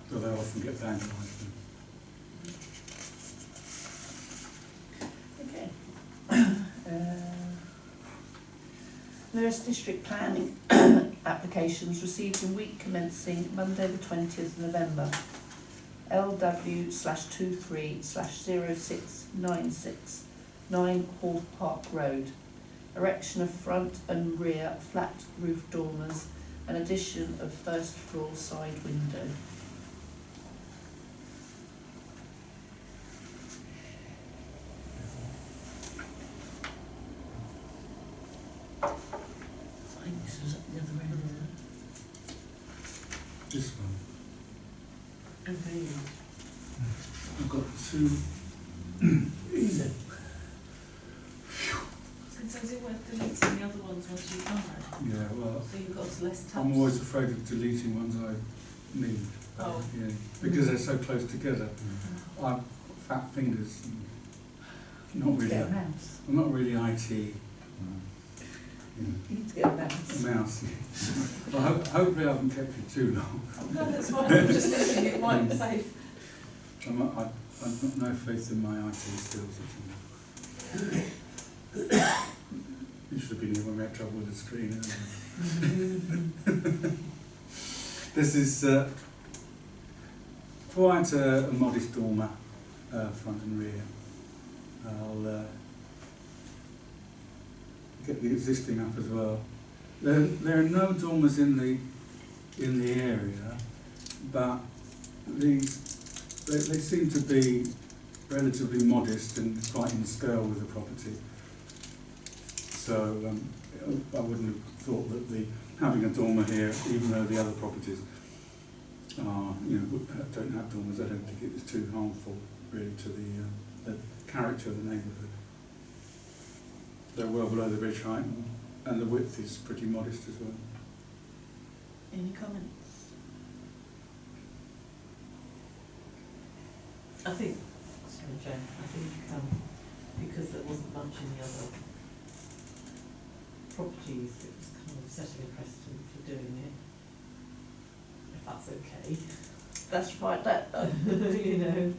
So they often get vandalised. Okay. Various district planning applications received in week commencing Monday the 20th of November. LW/23/0696 9 Hall Park Road. Erection of front and rear flat roof dormers and addition of first floor side window. this one. Okay. I've got two. So is it worth deleting the other ones once you've done that? Yeah, well, So you've got less tabs? I'm always afraid of deleting ones I need. Oh. Yeah, because they're so close together. I've got fat fingers. And not really. Get a mouse. I'm not really IT. You need to get a mouse. A mouse. Well, hopefully I haven't kept you too long. No, that's fine, I'm just thinking it might be safe. I've got no faith in my IT skills at all. You should have been here when we had trouble with the screen. This is quite a modest dormer, front and rear. I'll get the existing up as well. There are no dormers in the area, but they seem to be relatively modest and quite in scale with the property. So I wouldn't have thought that having a dormer here, even though the other properties are, don't have dormers, I don't think it was too harmful really to the character of the neighbourhood. They're well below the ridge height, and the width is pretty modest as well. Any comments? I think, sorry Joe, I think because there wasn't much in the other properties, it was kind of setting a precedent for doing it, if that's okay. That's right, that, You know.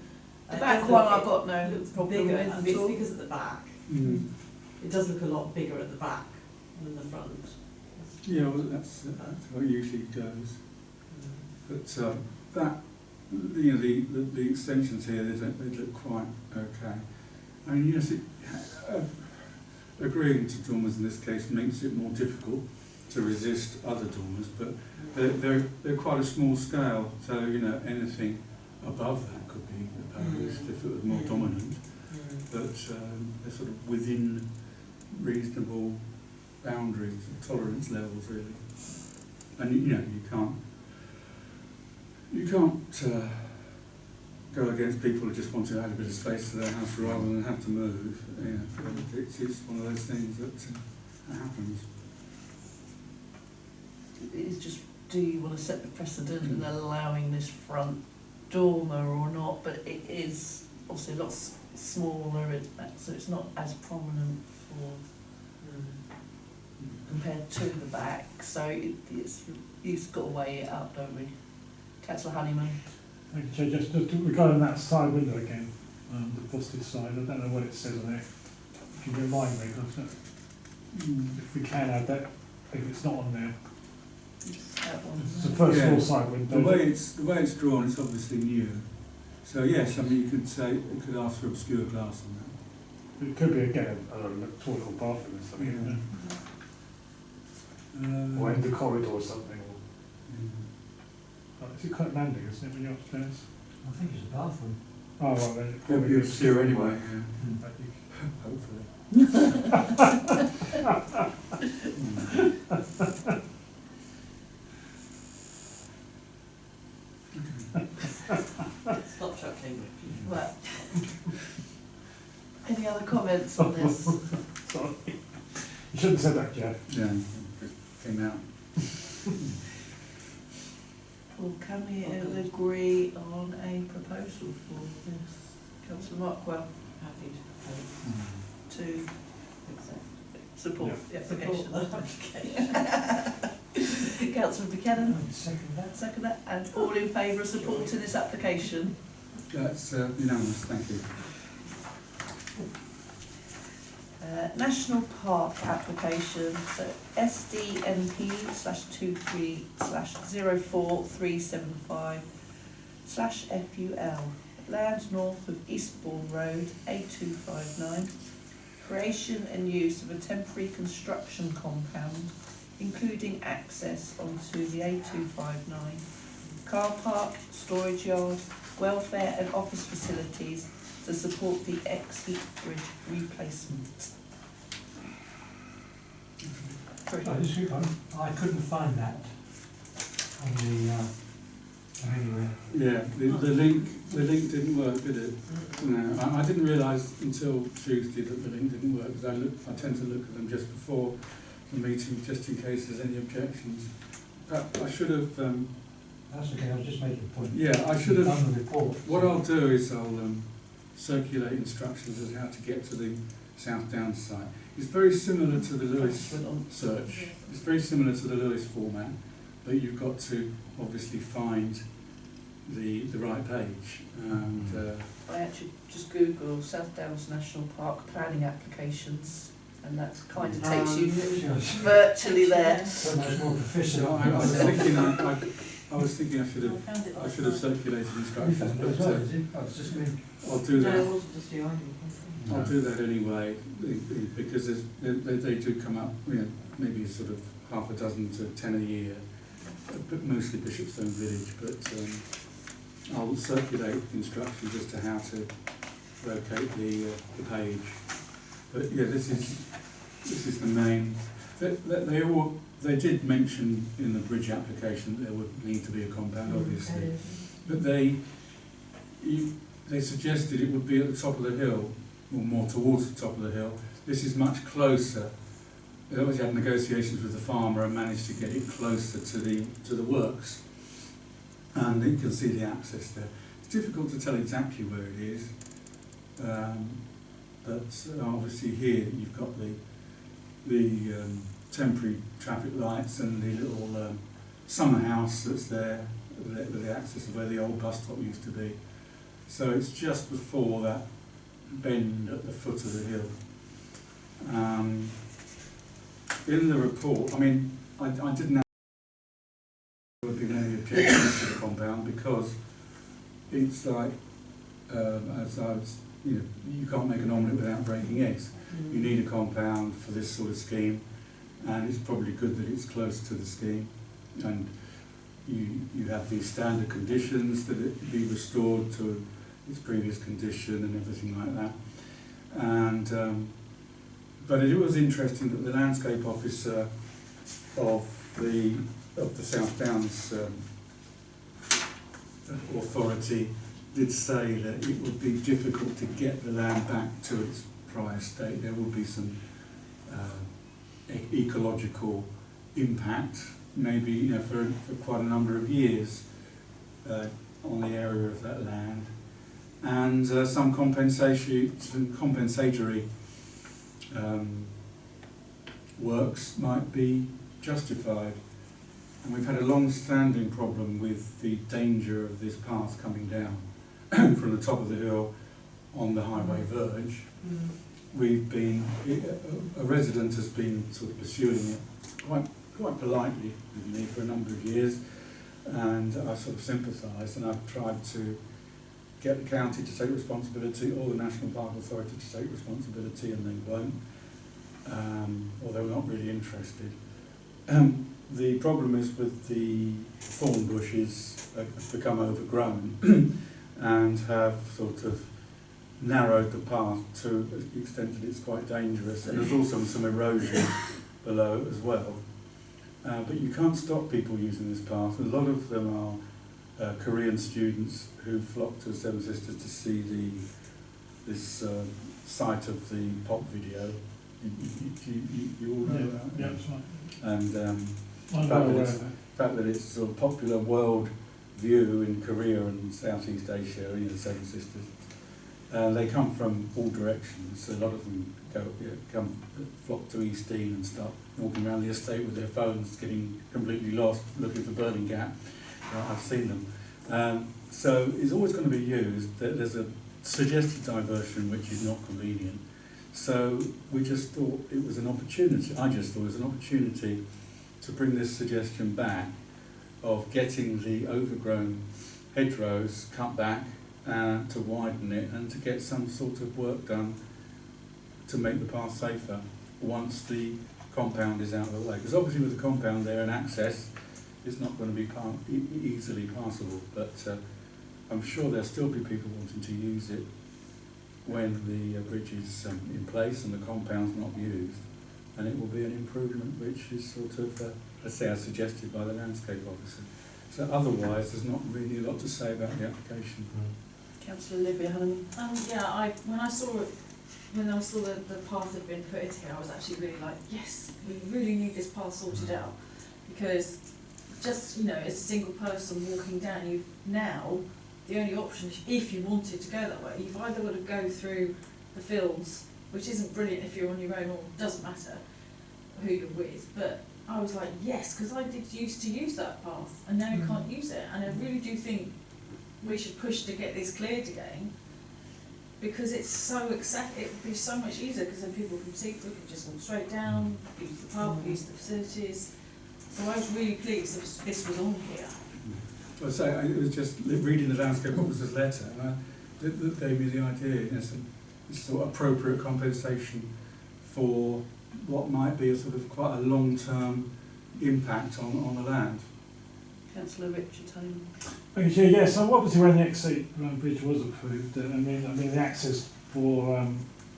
the It back does one look- I've got no it looks problem bigger, with I at mean, all. it's because at the back. Mm. It does look a lot bigger at the back than the front. Yeah, well, that's how it usually goes. But that, the extensions here, they look quite okay. I mean, yes, agreeing to dormers in this case makes it more difficult to resist other dormers, but they're quite a small scale, so anything above that could be opposed if it was more dominant. But they're sort of within reasonable boundaries, tolerance levels, really. And you can't go against people who just want to add a bit of space to their house rather than have to move. It's one of those things that happens. It's just, do you want to set the precedent in allowing this front dormer or not? But it is obviously a lot smaller, so it's not as prominent compared to the back. So you've got to weigh it up, don't we? Councillor Honeyman. Thank you, Chair. Just regarding that side window again, the positive side, I don't know what it says on it. If you remind me, if we can add that, if it's not on there. That one. It's the first Yeah. floor side window. The way it's drawn, it's obviously new. So yes, I mean you could ask for obscure glass on that. It could be again a toilet or bathroom or something, Yeah. or in the corridor or something. Yeah. Is it quite landing, isn't it, when you're upstairs? I think it's a bathroom. Oh, right, then. It'll be obscure anyway. Yeah. But you- Hopefully. Stop chuckling. Well, any other comments on this? Sorry. You shouldn't have said that, Joe. Yeah, it came out. Well, can we agree on a proposal for this? Councillor Markwell, Happy to propose. to Accept. support the application. Support the application. Councillor Buchanan, Second that. second that, and all in favour of supporting this application? That's unanimous, thank you. National Park application, so SDNP/23/04375/FUL, land north of Eastbourne Road, A259, creation and use of a temporary construction compound, including access onto the A259, car park, storage yard, welfare and office facilities to support the ex-heat bridge replacement. I couldn't find that on the Anyway, Yeah, the link didn't work, did it? No, I didn't realise until Tuesday that the link didn't work, because I tend to look at them just before the meeting, just in case there's any objections. I should have, that's okay, I was just making a point. yeah, I should have, Done the report. what I'll do is I'll circulate instructions as how to get to the South Downs site. It's very similar to the Lewis search. It's very similar to the Lewis format, but you've got to obviously find the right page. And I actually just Google South Downs National Park planning applications, and that kind of takes you virtually there. So much more proficient. so I was thinking I should have circulated You instructions, found it as well, but did you? Oh, it's just me. I'll do No, it that. wasn't just you, I think. I'll do that anyway, because they do come up, you know, maybe sort of half a dozen to 10 a year, but mostly Bishopstone Village. But I'll circulate instructions as to how to locate the page. But yeah, this is the main. They did mention in the bridge application that there would need to be a compound, obviously, but they suggested it would be at the top of the hill, or more towards the top of the hill. This is much closer. They obviously had negotiations with the farmer and managed to get it closer to the works, and you can see the access there. It's difficult to tell exactly where it is, but obviously here you've got the temporary traffic lights and the little summer house that's there, with the access of where the old bus stop used to be. So it's just before that bend at the foot of the hill. In the report, I mean, I didn't have there would be any objections to the compound, because it's like, as I was, you know, you can't make an omelette without breaking eggs. You need a compound for this sort of scheme, and it's probably good that it's close to the scheme, and you have these standard conditions that it be restored to its previous condition and everything like that. And but it was interesting that the landscape officer of the South Downs authority did say that it would be difficult to get the land back to its prior state. There will be some ecological impact, maybe, you know, for quite a number of years on the area of that land, and some compensatory works might be justified. And we've had a long-standing problem with the danger of this path coming down from the top of the hill on the highway verge. We've been, a resident has been sort of pursuing it quite politely with me for a number of years, and I've sort of sympathised, and I've tried to get the county to take responsibility or the National Park Authority to take responsibility, and they won't, or they're not really interested. The problem is with the thorn bushes have become overgrown and have sort of narrowed the path to the extent that it's quite dangerous, and there's also some erosion below it as well. But you can't stop people using this path. A lot of them are Korean students who flock to Seven Sisters to see this site of the pop video. You all know that? Yeah, that's right. And I'm fact well that aware it's, of that. fact that it's sort of popular world view in Korea and Southeast Asia, you know, the Seven Sisters. They come from all directions. A lot of them flock to East Dean and start walking around the estate with their phones, getting completely lost, looking for Burning Gap. I've seen them. So it's always going to be used. There's a suggested diversion which is not convenient. So we just thought it was an opportunity. I just thought it was an opportunity to bring this suggestion back of getting the overgrown hedgerows cut back, to widen it, and to get some sort of work done to make the path safer once the compound is out of the way. Because obviously with the compound there and access, it's not going to be easily passable, but I'm sure there'll still be people wanting to use it when the bridge is in place and the compound's not used, and it will be an improvement which is sort of, let's say, as suggested by the landscape officer. So otherwise, there's not really a lot to say about the application. Councillor Olivia, Helen? Yeah, when I saw the path had been put into here, I was actually really like, yes, we really need this path sorted out, because just, you know, as a single person walking down, you now, the only option, if you wanted to go that way, you've either got to go through the fields, which isn't brilliant if you're on your own, or doesn't matter who you're with, but I was like, yes, because I did used to use that path, and now you can't use it, and I really do think we should push to get this cleared again, because it's so it would be so much easier, because then people from Seaford could just walk straight down, use the pub, use the facilities. So I was really pleased this was on here. Well, so it was just reading the landscape officer's letter, and that gave me the idea, you know, some sort of appropriate compensation for what might be a sort of quite a long-term impact on the land. Councillor Richard Home? Okay, Chair, yes, so obviously when the Exit Bridge was approved, I mean the access for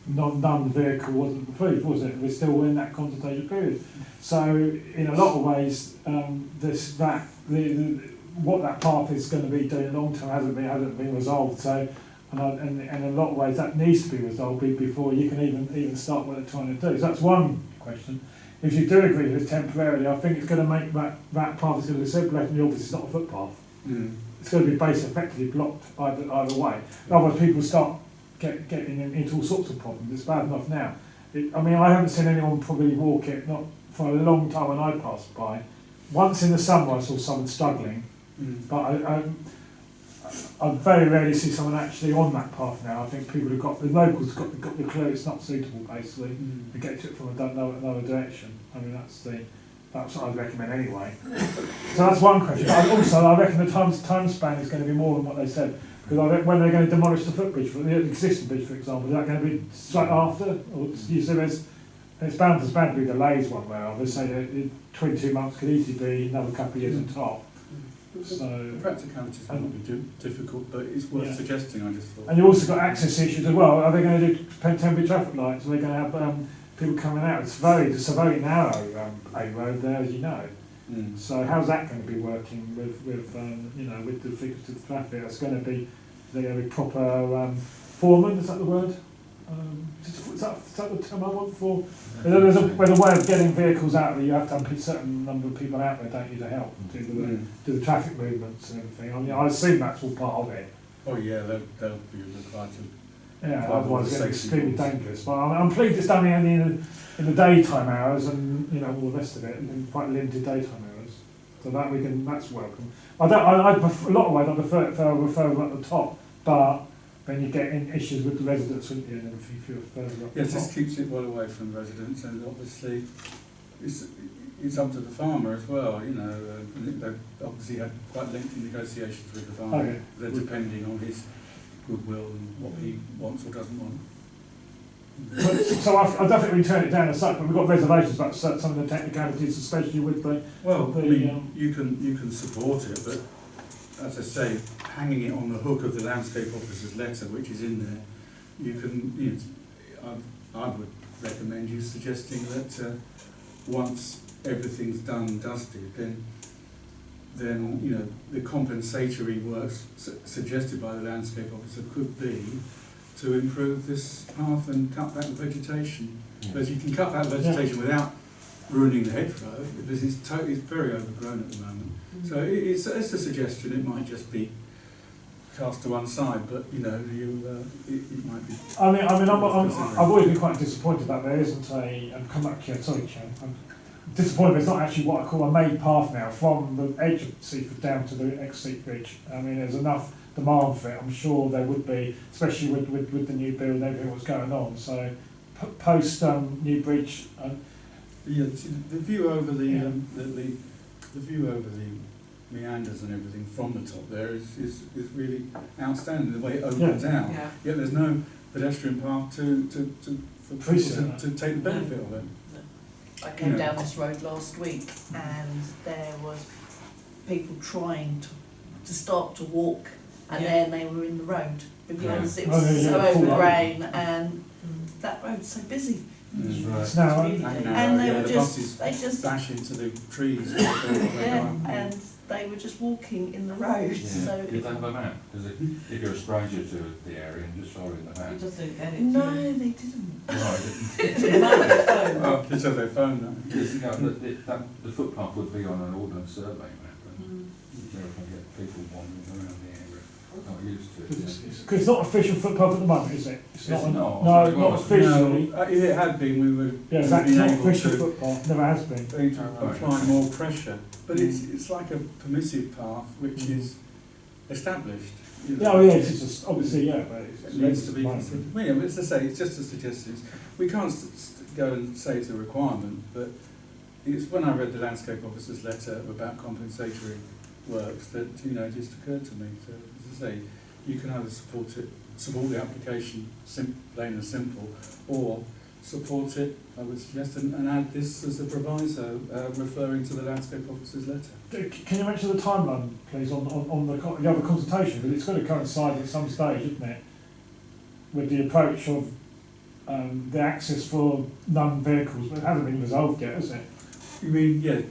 non-vehicle wasn't approved, was it? We're still in that consultation period. So in a lot of ways, what that path is going to be doing long term hasn't been resolved. So, and in a lot of ways that needs to be resolved before you can even start what they're trying to do. So that's one question. If you do agree with it temporarily, I think it's going to make that path is going to be separated from the office. It's not a footpath. It's going to be basically effectively blocked either way. Otherwise, people start getting into all sorts of problems. It's bad enough now. I mean, I haven't seen anyone probably walk it, not for a long time when I passed by. Once in the summer I saw someone struggling, but I very rarely see someone actually on that path now. I think people the locals got the clue it's not suitable, basically, to get to it from another direction. I mean, that's what I'd recommend anyway. So that's one question. I reckon the time span is going to be more than what they said. Because when they're going to demolish the footbridge, the existing bridge, for example, is that going to be straight after? Or you say it's bound to be delays one way or other. Say 22 months could easily be another couple of years on top. So the practicalities might be difficult, but it's worth suggesting, I just thought. And you also got access issues as well. Are they going to do temporary traffic lights? Are they going to have people coming out? It's a very narrow A road there, as you know. So how's that going to be working with the figures of the traffic? It's going to be proper foreman. Is that the word? Is that the term I want for? There's a way of getting vehicles out there. You have to have a certain number of people out there, don't you, to help do the traffic movements and everything. I mean, I assume that's all part of it. Oh yeah, they'll be required to. Yeah, otherwise it's going to be extremely dangerous. But I'm pleased it's done in the daytime hours and all the rest of it, in quite limited daytime hours. So that's welcome. I prefer, a lot of ways I prefer them at the top, but then you get in issues with the residents, wouldn't you? And if you feel further up. Yes, this keeps it well away from the residents, and obviously it's up to the farmer as well. They've obviously had quite lengthy negotiations with the farmer. Okay. They're depending on his goodwill and what he wants or doesn't want. So I definitely turn it down as such, but we've got reservations about some of the technicalities, especially with the. You can support it, but as I say, hanging it on the hook of the landscape officer's letter, which is in there, I would recommend you suggesting that once everything's done and dusted, then the compensatory works suggested by the landscape officer could be to improve this path and cut back the vegetation. Because you can cut back the vegetation without ruining the hedgerow, because it's very overgrown at the moment. So it's a suggestion. It might just be cast to one side, but it might be. I've always been quite disappointed that there isn't come back here. Sorry, Chair. I'm disappointed there's not actually what I call a made path now from the edge of Seaford down to the Exit Bridge. I mean, there's enough demand for it. I'm sure there would be, especially with the new build and everything that's going on. So post new bridge. The view over the view over the meanders and everything from the top there is really outstanding. The way it opens out. Yeah. Yet there's no pedestrian path for people to take the benefit of it. I came down this road last week and there was people trying to start to walk, and then they were in the road because it was so overgrown and that road's so busy. Right. Now, and they were the just buses bash into the trees. and they were just walking in the road, so. Did they have a map? Because if you're a stranger to the area and just following the map. You just don't get it. No, they didn't. They might have a phone. Oh, kids have their phone now. Because, you know, the footpath would be on an ordnance survey map, and you can get people wandering around the area, not used to it. Because it's not official footpath at the moment, is it? It's not. No, Well, not officially. No, if it had been, we would Yeah, have exactly, been not able official to footpath, never has been. apply more pressure. But it's like a permissive path which is established. You know. Yeah, oh yeah, it's just, obviously, yeah, but It needs to be considered. Well, yeah, but as I say, it's just a suggestion. We can't go and say it's a requirement, but it's when I read the landscape officer's letter about compensatory works that, you know, it just occurred to me. So, as I say, you can either support the application, plain and simple, or support it, I would suggest, and add this as a proviso, referring to the landscape officer's letter. Can you mention the timeline, please, on the other consultation? Because it's going to coincide at some stage, isn't it, with the approach of the access for non-vehicles, but it hasn't been resolved yet, has it? You mean, yes,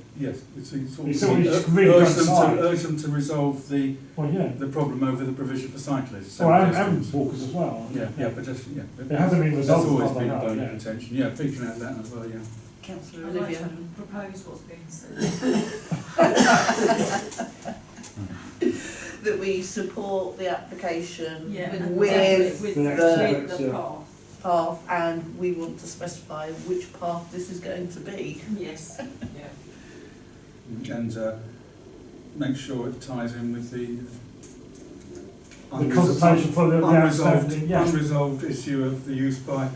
it's really coincide. urge them to resolve the Well, yeah. problem over the provision for cyclists. Well, and walkers as well. Yeah, but just, yeah. It hasn't been That's resolved. always been a I know, bone yeah. of contention. Yeah, thinking about that as well, yeah. Councillor I'd like Olivia. to propose what's being said. That we support the application Yeah, with and the with the the path. path, and we want to specify which path this is going to be. Yes, yeah. And make sure it ties in with the consultation for the outstanding, yeah. unresolved issue of the use by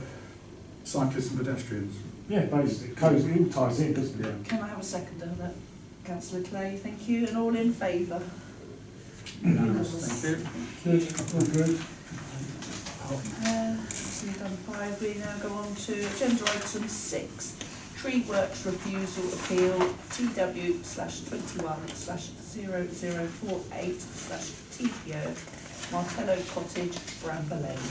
cyclists and pedestrians. Yeah, basically, it all ties in, doesn't it? Yeah. Can I have a second on that? Councillor Clay, thank you, and all in favour? Unanimous, thank you. Good, all good. So we've done 5, we now go on to agenda item 6. Tree Works Refusal Appeal TW/21/0048/TPO Martello Cottage, Bramber Lane.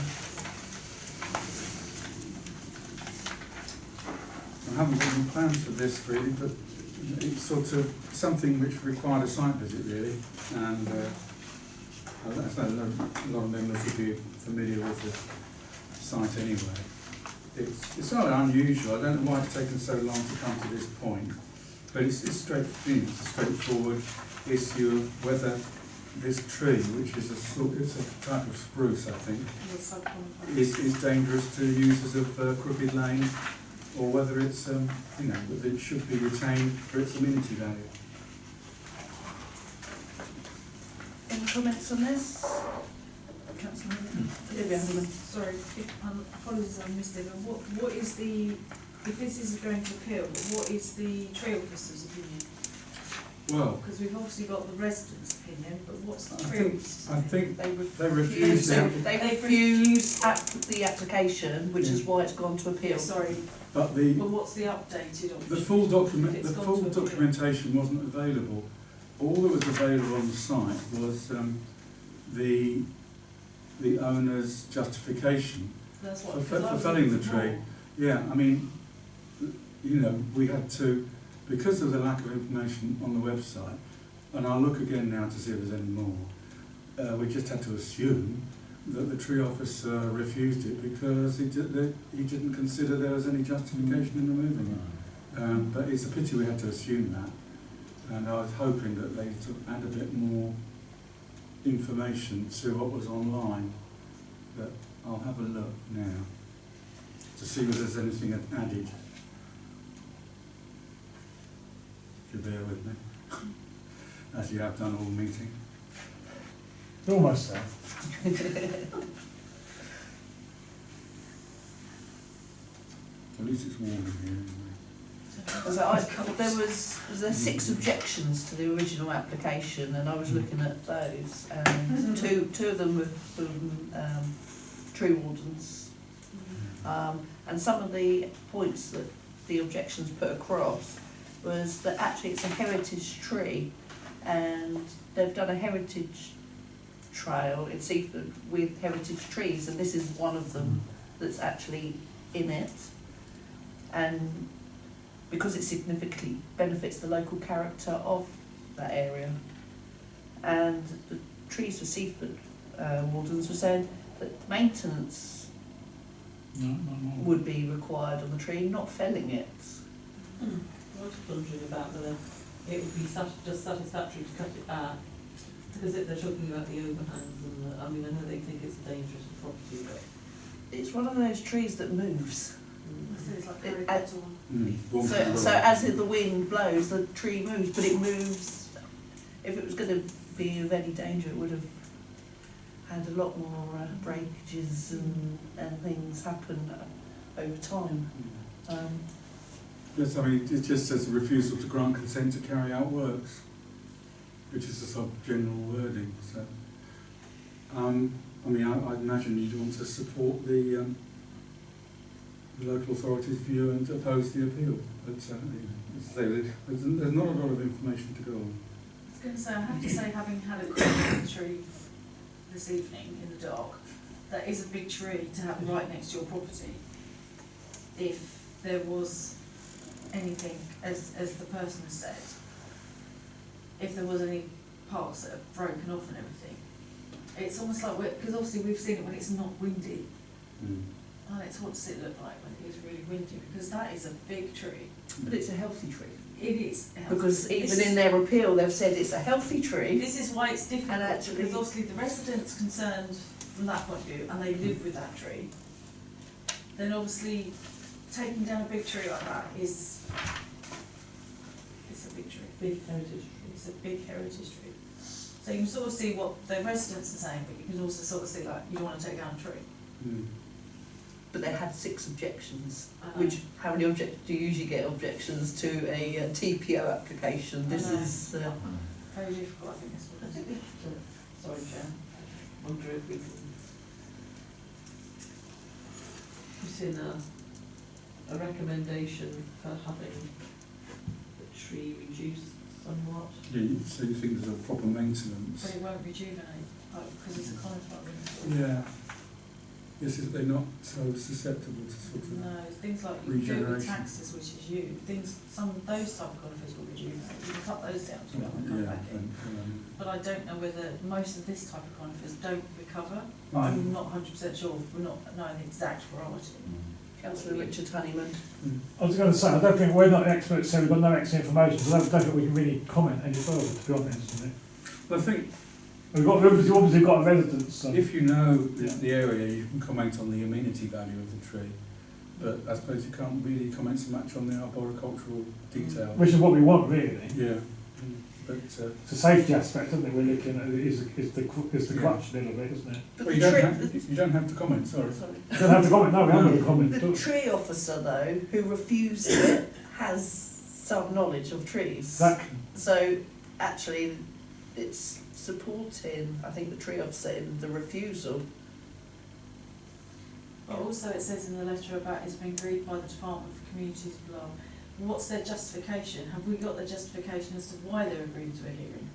I haven't got any plans for this really, but it's sort of something which required a site visit really, and a lot of members would be familiar with the site anyway. It's not unusual. I don't know why it's taken so long to come to this point, but it's a straightforward issue of whether this tree, which is it's a type of spruce, I think, is dangerous to users of Crooked Lane, or whether it's whether it should be retained for its amenity value. Any comments on this? Councillor Olivia? Sorry, apologies I missed it, but what is the, if this is going to appeal, what is the tree officer's opinion? Well, Because we've obviously got the resident's opinion, but what's the I tree think officer's I opinion? think they refused They it, refused the application, which is why it's gone to appeal. Sorry, but but what's the updated option? the full document, It's the gone full to appeal. documentation wasn't available. All that was available on the site was the owner's justification That's for what, because I was felling the looking for tree. more. Yeah, I mean, we had to, because of the lack of information on the website, and I'll look again now to see if there's any more, we just had to assume that the tree officer refused it because he didn't consider there was any justification in removing it. But it's a pity we had to assume that, and I was hoping that they would add a bit more information to what was online, but I'll have a look now to see whether there's anything added. If you bear with me, as you have done all meeting. Almost there. At least it's warm in here anyway. There was 6 objections to the original application, and I was looking at those, and two of them were from tree wardens. And some of the points that the objections put across was that actually it's a heritage tree, and they've done a heritage trail in Seaford with heritage trees, and this is one of them that's actually in it. And because it significantly benefits the local character of that area. and the trees for Seaford wardens were saying that maintenance would be required on the tree, not felling it. I was just wondering about whether it would be just satisfactory to cut it back, because they're talking about the overhangs and I mean, I know they think it's a dangerous property, but... It's one of those trees that moves. So it's like It- very little one. So as the wind blows, the tree moves, but it moves. If it was going to be of any danger, it would have had a lot more breakages and things happen over time. Yes, I mean, it just says refusal to grant consent to carry out works, which is a sort of general wording, so. I mean, I imagine you'd want to support the local authority's view and oppose the appeal, but, as I say, there's not a lot of information to go on. I was going to say, I have to say, having had a tree this evening in the dark, that is a big tree to have right next to your property. If there was anything, as the person has said, if there was any parts that have broken off and everything, it's almost like, because obviously we've seen it when it's not windy, and it's what does it look like when it is really windy, because that is a big tree. But it's a healthy tree. It is. a healthy Because tree. even in their appeal, they've said it's a healthy tree. This is why it's difficult, And actually- because obviously the residents concerned from that point of view, and they live with that tree, then obviously taking down a big tree like that is, it's a big tree. Big heritage tree. It's a big heritage tree. So you can sort of see what the residents are saying, but you can also sort of see like, you don't want to take down a tree. But they had 6 objections. I know. Which, how many do you usually get objections to a TPO application? I This know. is, Very difficult, I think this I one. think we have to, sorry Chair, wonder if we can put in a recommendation for having the tree reduced somewhat. Yeah, so you think there's a proper But maintenance? it won't rejuvenate, because it's a conifer. really. Yeah. Yes, they're not so susceptible to sort of... No, things like you do with Regeneration. taxes, which is you, those type of conifers will rejuvenate, you can cut those down to them and come Yeah, back in. But I don't know whether most of this type of conifers don't recover. I'm not 100% sure, we're not knowing the exact variety. Councillor Richard Honeyman. I was going to say, I don't think we're not experts, so we've got no extra information, so I don't think we can really comment any further, to be honest. I think We've obviously got a residence, so. if you know the area, you can comment on the amenity value of the tree, but I suppose you can't really comment so much on the arboricultural detail. Which is what we want, really. Yeah, but It's a safety aspect, isn't it, we're looking at, is the Yeah. crutch little bit, isn't it? But well, the you don't have to comment. Sorry. sorry. You don't have to comment, no, we haven't got a comment. The tree officer, though, who refused it, has some knowledge of trees. Exactly. So actually, it's supporting, I think, the tree officer in the refusal. But also it says in the letter about it's been agreed by the Department for Communities below. What's their justification? Have we got the justification as to why they're agreeing to a hearing?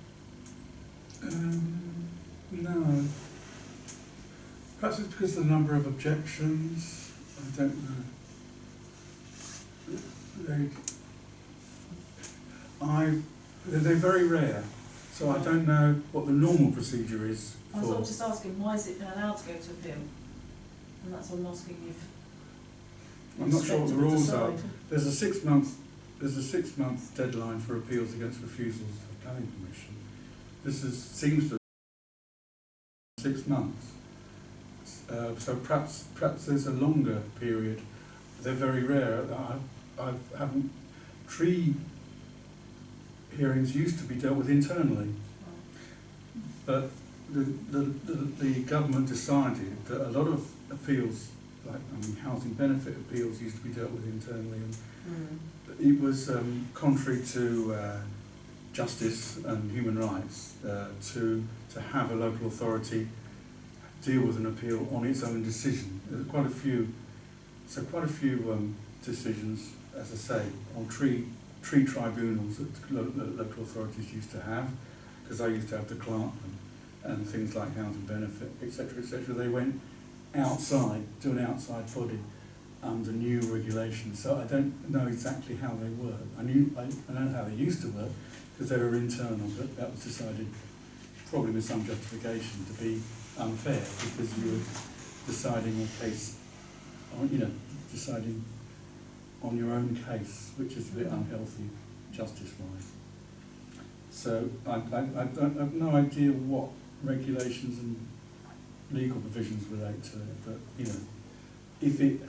No. Perhaps it's because of the number of objections. I don't know. They're very rare, so I don't know what the normal procedure is I was for. sort of just asking, why has it been allowed to go to appeal? And that's what I'm asking if. I'm not sure what the rules are. Decide. There's a 6-month deadline for appeals against refusals of planning permission. Seems to 6 months. So perhaps there's a longer period. They're very rare. I haven't. Tree hearings used to be dealt with internally, but the government decided that a lot of appeals, like housing benefit appeals, used to be dealt with internally, and it was contrary to justice and human rights to have a local authority deal with an appeal on its own decision. There's quite a few decisions, as I say, on tree tribunals that local authorities used to have, because I used to have to clerk them, and things like housing benefit, etc., etc. They went outside to an outside body under new regulations. So I don't know exactly how they work. I know how they used to work because they were internal, but that was decided probably with some justification, to be unfair because you were deciding a case, on, deciding on your own case, which is a bit unhealthy justice-wise. So I have no idea what regulations and legal provisions relate to it, but if it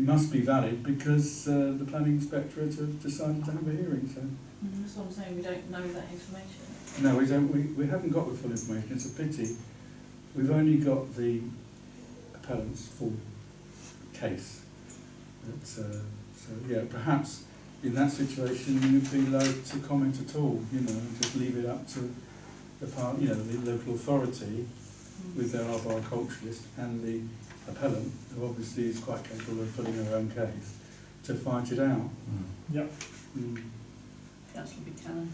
must be valid because the planning inspectorate have decided to have a hearing. So That's what I'm saying, we don't know that information. no, we don't. We haven't got the full information. It's a pity. We've only got the appellant's full case. But, so yeah, perhaps in that situation you'd be loath to comment at all. And just leave it up to the the local authority with their arboriculturalist and the appellant, who obviously is quite capable of putting her own case, to fight it out. Yep. Councillor Buchanan.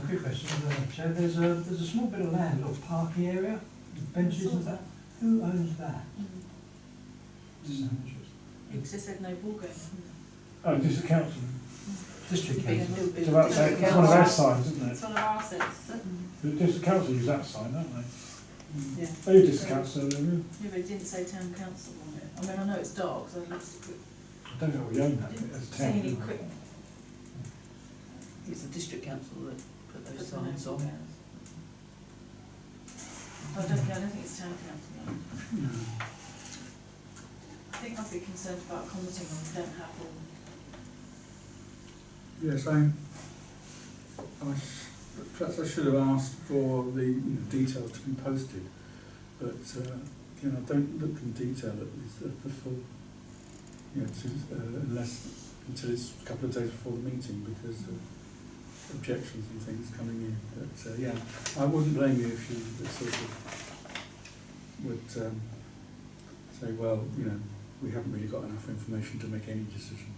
Quick question, Chair. There's a small bit of land, a little parky area, with benches and that. Who owns that? Just out of interest. It just said no ball game. Oh, district council. District council. It's about it's one of their signs, isn't It's it? one of our assets. The district council use that sign, don't they? Yeah. They use district council, don't they? Yeah, but it didn't say town council on it. I mean, I know it's dark, so I looked at it. I don't know we own that I bit didn't as a see town. any do we? quick. It's the district council that put those But signs on. I don't think it's town council. No. I think I'd be concerned about commenting on we don't have all. Yes, perhaps I should have asked for the details to be posted, but I don't look in detail at the full, until it's a couple of days before the meeting because of objections and things coming in. But yeah, I wouldn't blame you if you sort of would say, well, we haven't really got enough information to make any decision.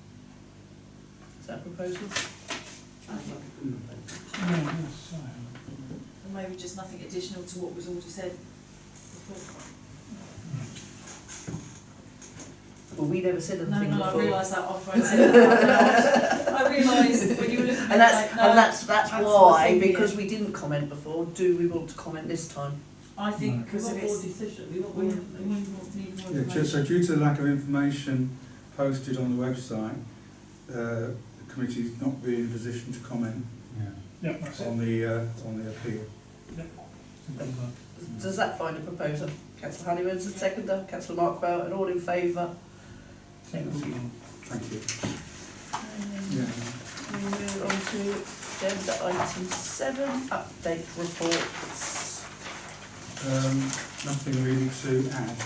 Is that a proposal? Yeah, yes, Or maybe just nothing additional to what was already said before. Well, we never said No, anything I before. realise that after I said it. I realised when you were looking at And that's it, like, and no, that's what's why, in because here. we didn't comment before, do we want to comment this time? I think because We if want more it's decision, we want we more need information. more Yeah, information. so due to the lack of information posted on the website, the committee is not really in a position to comment yeah, that's it. on the appeal. Does that find a proposer? Councillor Honeyman's a seconder, Councillor Markwell, and all in favour? Thank you. Thank you. And Yeah. then we move on to agenda item 7, update reports. Nothing really to add.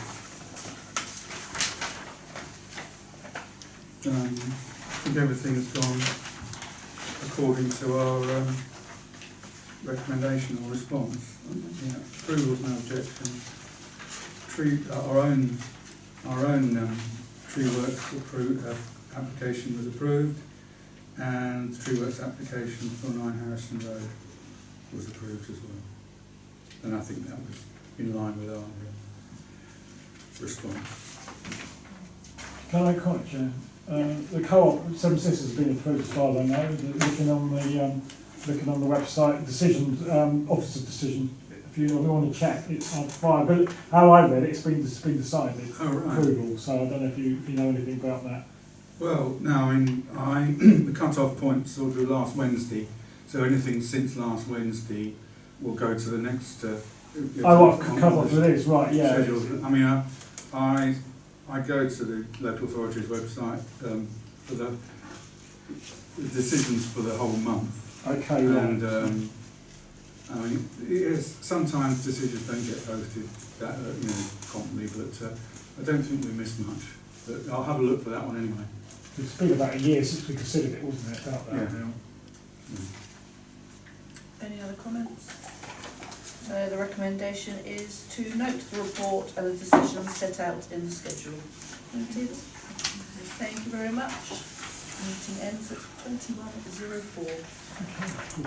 I think everything's gone according to our recommendation or response. Yeah, approvals, no objections. Our own tree works application was approved, and the tree works application for 9 Harrison Road was approved as well. And I think that was in line with our response. Can I comment, Chair? The co-op Seven Sisters has been approved as far as I know. Looking on the website, decision, officer decision. If you want to check, it's on fire. But how I read it, it's been decided. Oh, right. Approval. So I don't know if you know anything about that. Well, no, the cut-off point sort of last Wednesday, so anything since last Wednesday will go to the next. What cut-off it is, right? Yeah. Schedule. I go to the local authority's website for the decisions for the whole month. Okay. Right. And yes, sometimes decisions don't get posted that promptly, but I don't think we missed much. But I'll have a look for that one anyway. It's been about a year since we considered it, wasn't it? About that Yeah. now. Any other comments? The recommendation is to note the report and the decision set out in the schedule. Noted. Thank you very much. Meeting ends at 21:04.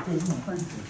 Good, isn't it? Thank you.